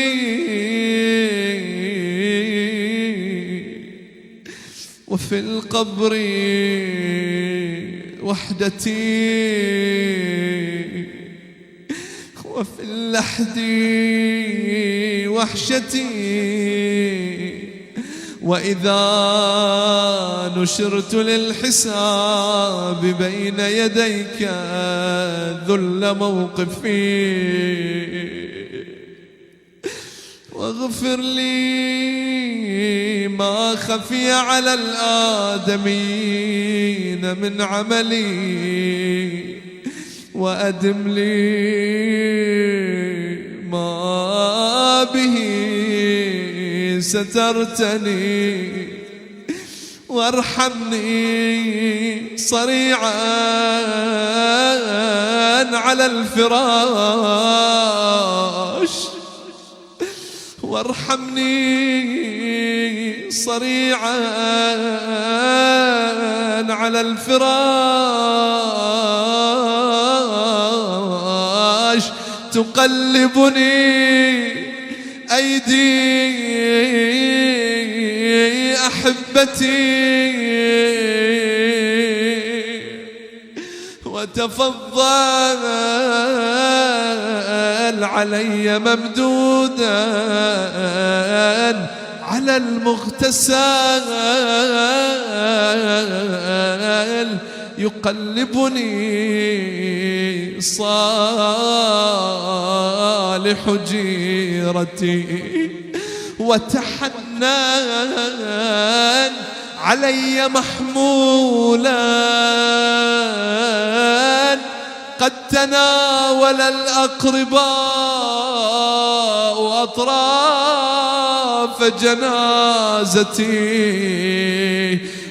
وفي القبر وحدتي وفي اللحد وحشتي وإذا نشرت للحساب بين يديك ذل موقفي واغفر لي ما خفي على الآدمين من عملي وأدم لي ما به سترتني وارحمني صريعا على الفراش، وارحمني صريعا على الفراش. تقلبني أيدي أحبتي وتفضل علي ممدودا على المغتسل. يقلبني صالح جيرتي وتحنن علي محمولا. قد تناول الأقرباء أطراف جنازتي،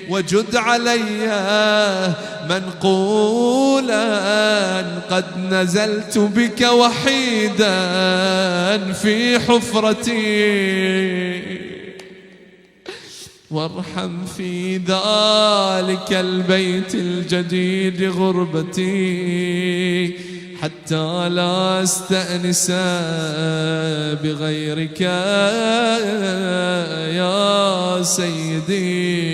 وجد علي منقولا قد نزلت بك وحيدا في حفرتي. وارحم في ذلك البيت الجديد غربتي، حتى لا استأنس بغيرك يا سيدي.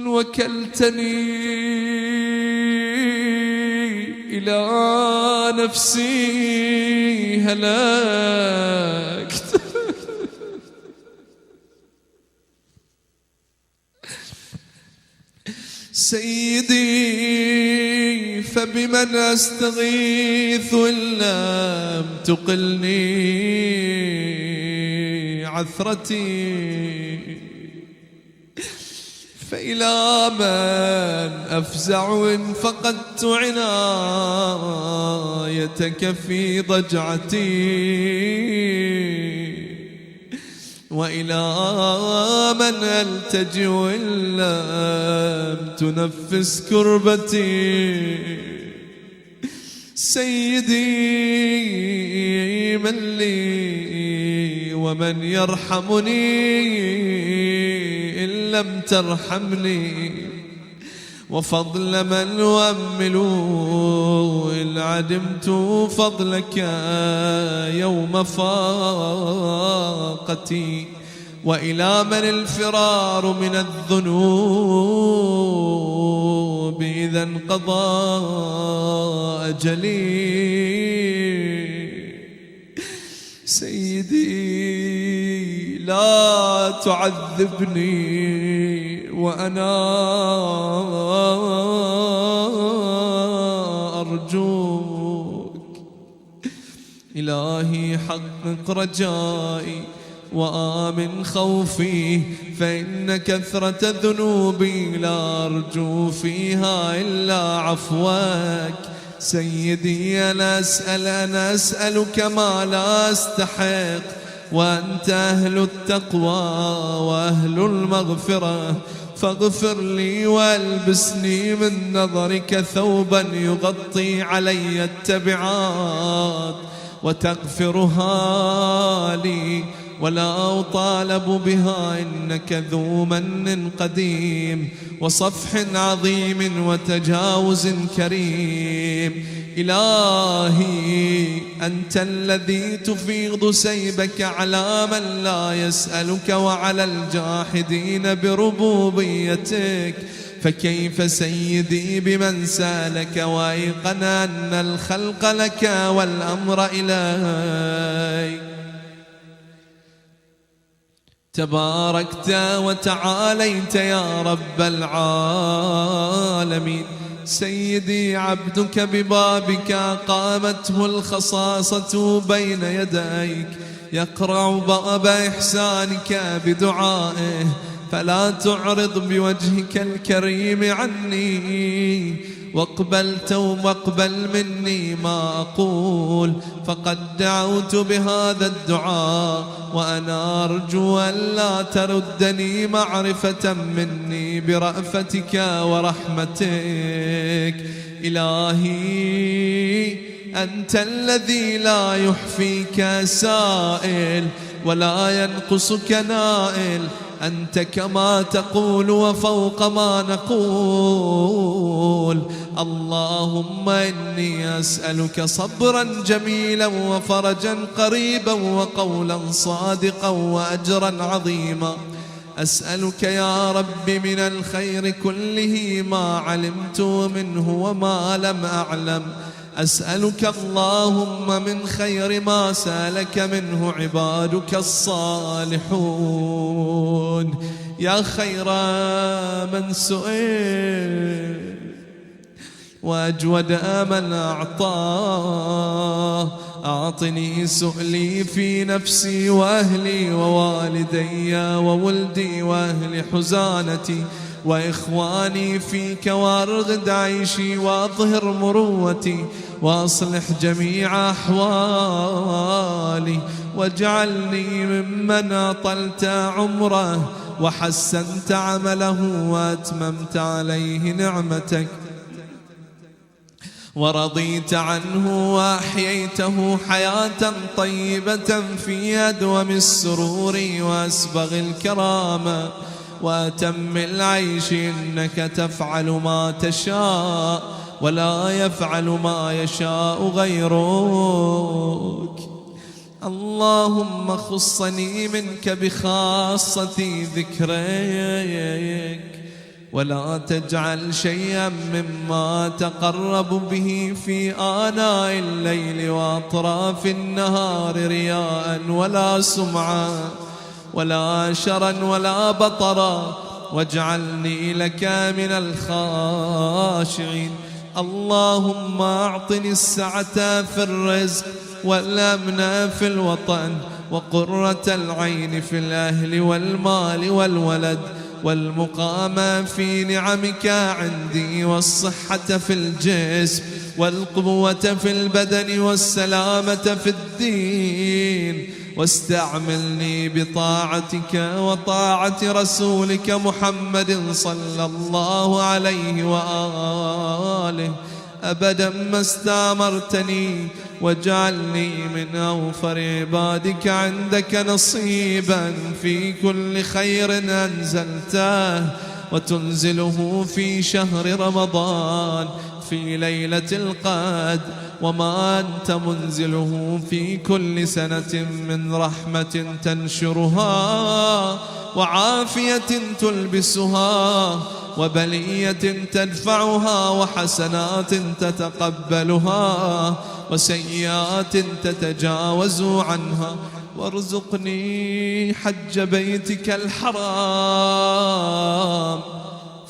وكلتني إلى نفسي هلكت. سيدي فبمن أستغيث إن لم تقلني عثرتي؟ فإلى من أفزع إن فقدت عنايتك في ضجعتي؟ وإلى من ألتجئ إن لم تنفس كربتي؟ سيدي من لي ومن يرحمني إن لم ترحمني؟ وفضل من أؤمل إن عدمت فضلك يوم فاقتي؟ وإلى من الفرار من الذنوب إذا انقضى أجلي؟ سيدي لا تعذبني وأنا أرجوك. إلهي حقق رجائي وآمن خوفي، فإن كثرة ذنوبي لا أرجو فيها إلا عفوك. سيدي أنا أسألك ما لا أستحق، وأنت أهل التقوى وأهل المغفرة، فاغفر لي والبسني من نظرك ثوبا يغطي علي التبعات وتغفرها لي ولا أطالب بها، إنك ذو من قديم وصفح عظيم وتجاوز كريم. إلهي أنت الذي تفيض سيبك على من لا يسألك وعلى الجاحدين بربوبيتك، فكيف سيدي بمن سالك وأيقن أن الخلق لك والأمر إليك؟ تباركت وتعاليت يا رب العالمين. سيدي عبدك ببابك قامته الخصاصة بين يديك، يقرع باب إحسانك بدعائه، فلا تعرض بوجهك الكريم عني واقبل مني ما أقول، فقد دعوت بهذا الدعاء وأنا أرجو أن لا تردني معرفة مني برأفتك ورحمتك. إلهي أنت الذي لا يحفيك سائل ولا ينقصك نائل، أنت كما تقول وفوق ما نقول. اللهم إني أسألك صبرا جميلا وفرجا قريبا وقولا صادقا وأجرا عظيما. أسألك يا رب من الخير كله ما علمت منه وما لم أعلم. أسألك اللهم من خير ما سألك منه عبادك الصالحون. يا خير من سئل وأجود من أعطاه، أعطني سؤلي في نفسي وأهلي ووالدي وولدي وأهل حزانتي وإخواني فيك، وأرغد عيشي وأظهر مروتي وأصلح جميع أحوالي، واجعلني ممن أطلت عمره وحسنت عمله وأتممت عليه نعمتك ورضيت عنه وأحييته حياة طيبة في أدوم السرور وأسبغ الكرامة وأتم العيش. إنك تفعل ما تشاء ولا يفعل ما يشاء غيرك. اللهم خصني منك بخاصة ذكرك، ولا تجعل شيئا مما تقرب به في آناء الليل وأطراف النهار رياء ولا سمعا ولا شرا ولا بطرا، واجعلني لك من الخاشعين. اللهم أعطني السعة في الرزق والأمن في الوطن وقرة العين في الأهل والمال والولد والمقام في نعمك عندي والصحة في الجسم والقوة في البدن والسلامة في الدين، واستعملني بطاعتك وطاعة رسولك محمد صلى الله عليه وآله أبدا ما استامرتني، واجعلني من أوفر عبادك عندك نصيبا في كل خير أنزلته وتنزله في شهر رمضان في ليلة القدر، وما أنت منزله في كل سنة من رحمة تنشرها وعافية تلبسها وبلية تدفعها وحسنات تتقبلها وسيئات تتجاوز عنها. وارزقني حج بيتك الحرام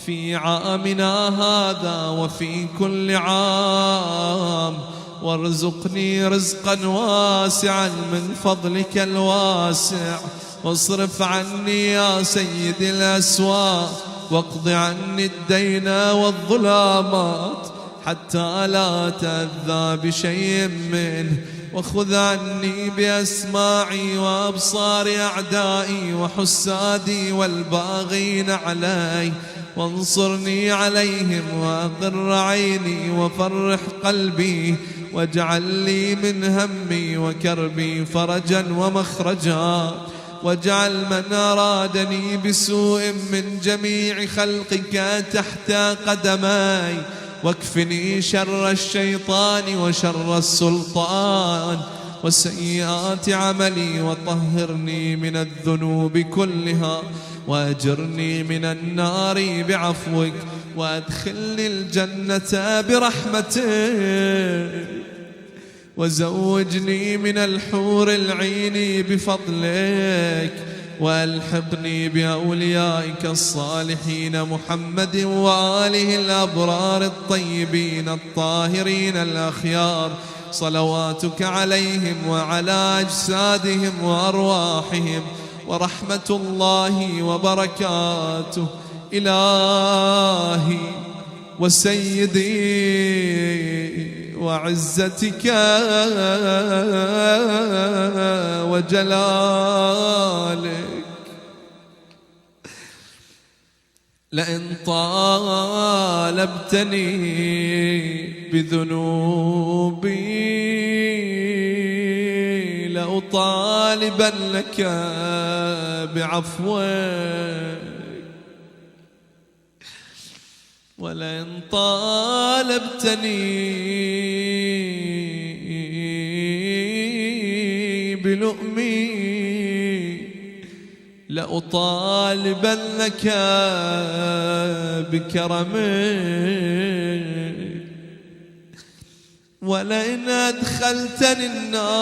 في عامنا هذا وفي كل عام، وارزقني رزقا واسعا من فضلك الواسع، واصرف عني يا سيدي الأسواق، واقض عني الدين والظلامات حتى لا تأذى بشيء منه، وخذ عني بأسماعي وأبصار أعدائي وحسادي والباغين علي، وانصرني عليهم وأقر عيني وفرح قلبي، واجعل لي من همي وكربي فرجا ومخرجا، واجعل من أرادني بسوء من جميع خلقك تحت قدمي، واكفني شر الشيطان وشر السلطان وسيئات عملي، وطهرني من الذنوب كلها، وأجرني من النار بعفوك، وأدخلني الجنة برحمتك، وزوجني من الحور العين بفضلك، وألحقني بأوليائك الصالحين محمد وآله الأبرار الطيبين الطاهرين الأخيار، صلواتك عليهم وعلى أجسادهم وأرواحهم ورحمة الله وبركاته. إلهي وسيدي وعزتك وجلالك لئن طالبتني بذنوبي لأطالبنك بعفوك ولئن طالبتني بلؤمي لأطالبنك بكرمك ولئن أدخلتني النار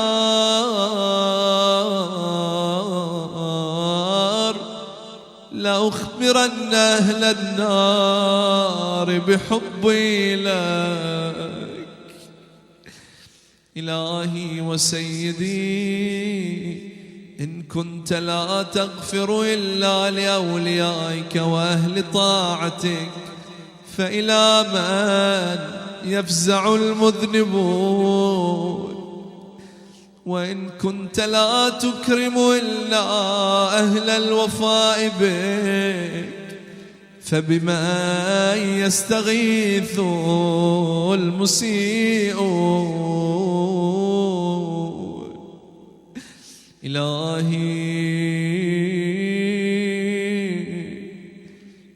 لأخبرن أهل النار بحبي لك. إلهي وسيدي إن كنت لا تغفر إلا لأوليائك وأهل طاعتك فإلى من يفزع المذنبون؟ وإن كنت لا تكرم إلا أهل الوفاء بك فبمن يستغيث المسيئون؟ إلهي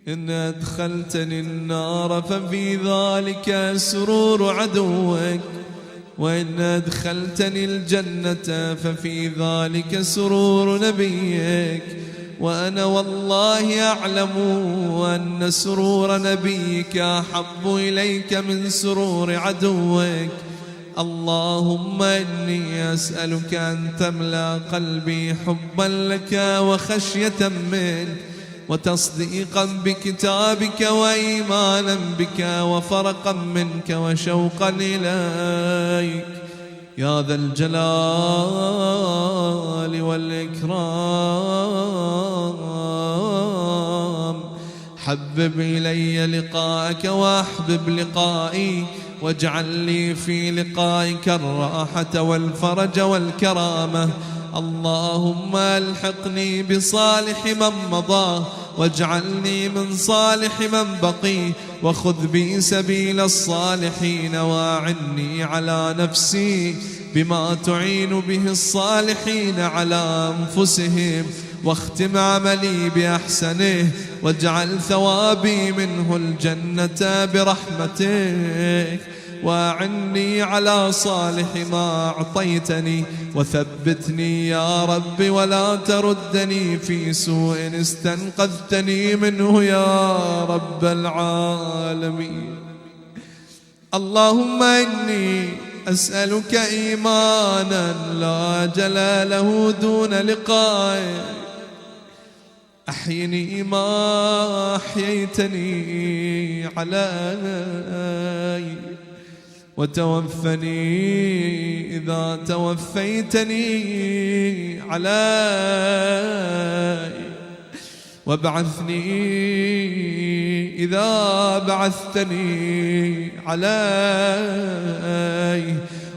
إن أدخلتني النار ففي ذلك سرور عدوك وإن أدخلتني الجنة ففي ذلك سرور نبيك وأنا والله أعلم أن سرور نبيك أحب إليك من سرور عدوك. اللهم إني أسألك أن تملأ قلبي حبا لك وخشية منك وتصديقا بكتابك وإيمانا بك وفرقا منك وشوقا إليك يا ذا الجلال والإكرام. حبب إلي لقاءك وأحبب لقائي واجعل لي في لقائك الراحة والفرج والكرامة. اللهم الحقني بصالح من مضى واجعلني من صالح من بقي وخذ بي سبيل الصالحين وأعني على نفسي بما تعين به الصالحين على أنفسهم واختم عملي بأحسنه واجعل ثوابي منه الجنة برحمتك وأعني على صالح ما أعطيتني وثبتني يا رب ولا تردني في سوء استنقذتني منه يا رب العالمين. اللهم إني أسألك إيمانا لا أجل له دون لقائك. أحيني ما أحييتني علي وتوفني إذا توفيتني علي وابعثني إذا بعثتني علي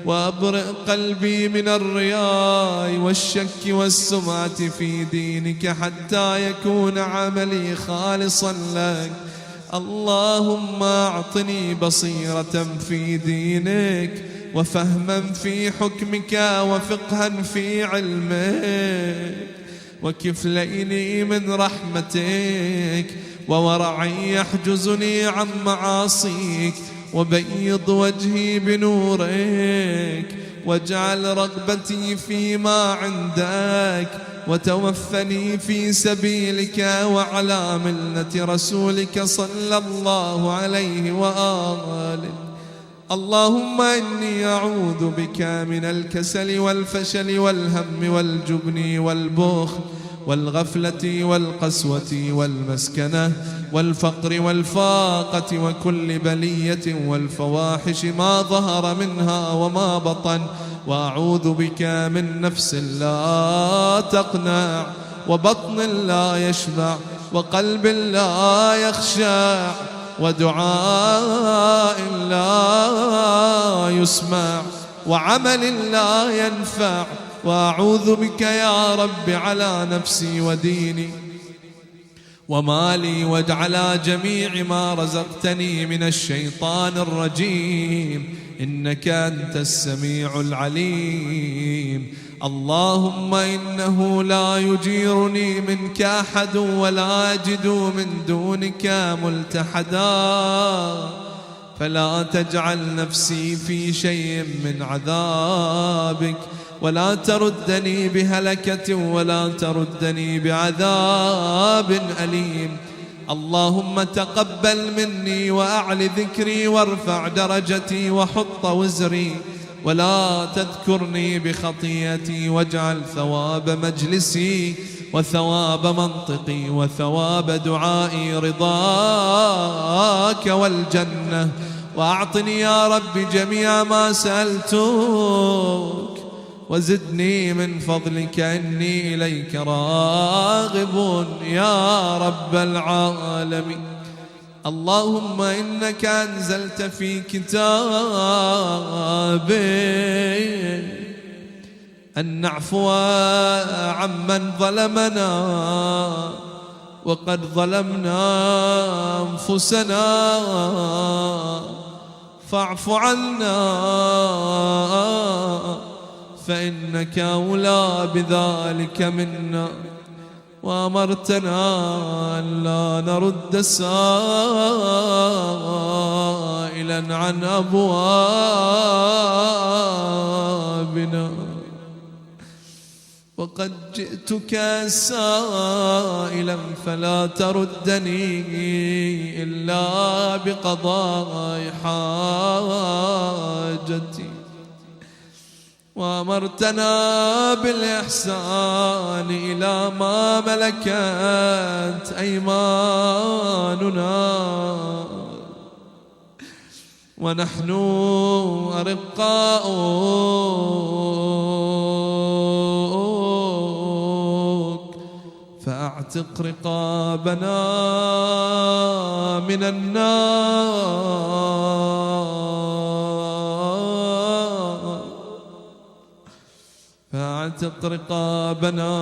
وأبرئ قلبي من الرياء والشك والسمعة في دينك حتى يكون عملي خالصا لك. اللهم أعطني بصيرة في دينك وفهما في حكمك وفقها في علمك وكفلين من رحمتك وورعي يحجزني عن معاصيك وبيض وجهي بنورك واجعل رغبتي فيما عندك وتوفني في سبيلك وعلى ملة رسولك صلى الله عليه وآله. اللهم إني أعوذ بك من الكسل والفشل والهم والجبن والبخل والغفلة والقسوة والمسكنة والفقر والفاقة وكل بلية والفواحش ما ظهر منها وما بطن. وأعوذ بك من نفس لا تقنع وبطن لا يشبع وقلب لا يخشع ودعاء لا يسمع وعمل لا ينفع. وأعوذ بك يا رب على نفسي وديني ومالي واجعل جميع ما رزقتني من الشيطان الرجيم، إنك أنت السميع العليم. اللهم إنه لا يجيرني منك أحد ولا أجد من دونك ملتحدا، فلا تجعل نفسي في شيء من عذابك، ولا تردني بهلكة ولا تردني بعذاب أليم. اللهم تقبل مني وأعل ذكري وارفع درجتي وحط وزري، ولا تذكرني بخطيئتي، واجعل ثواب مجلسي وثواب منطقي وثواب دعائي رضاك والجنة. وأعطني يا رب جميع ما سألتك، وزدني من فضلك إني إليك راغب يا رب العالمين. اللهم إنك أنزلت في كتابك أن نعفو عمن ظلمنا، وقد ظلمنا أنفسنا، فاعف عنا فإنك أولى بذلك منا. وأمرتنا أن لا نرد سائلا عن أبوابنا، وقد جئتك سائلا فلا تردني إلا بقضاء حاجتي. وأمرتنا بالإحسان إلى ما ملكت أيماننا، ونحن أرقاؤك، فأعتق رقابنا من النار، فاعتق رقابنا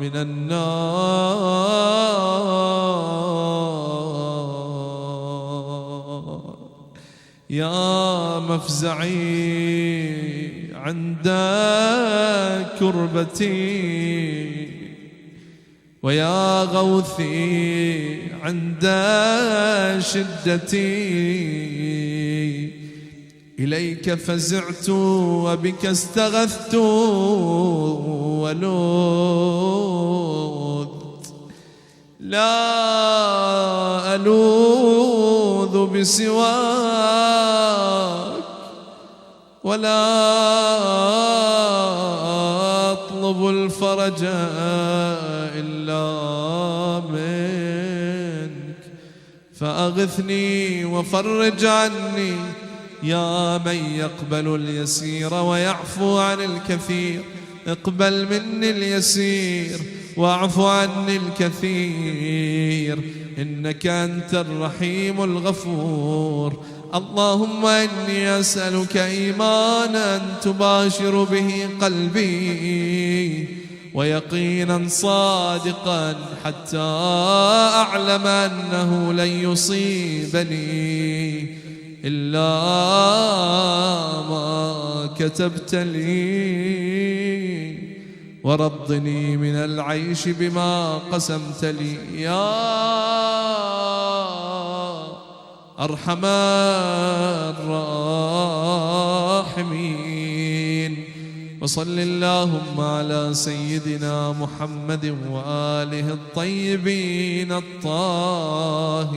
من النار. يا مفزعي عند كربتي، ويا غوثي عند شدتي، إليك فزعت وبك استغثت ولوذت، لا ألوذ بسواك ولا أطلب الفرج إلا منك، فأغثني وفرج عني يا من يقبل اليسير ويعفو عن الكثير. اقبل مني اليسير واعف عني الكثير، إنك أنت الرحيم الغفور. اللهم إني أسألك إيمانا تباشر به قلبي، ويقينا صادقا حتى أعلم أنه لن يصيبني إلا ما كتبت لي، ورضني من العيش بما قسمت لي يا أرحم الراحمين. وصل اللهم على سيدنا محمد وآله الطيبين الطاهرين.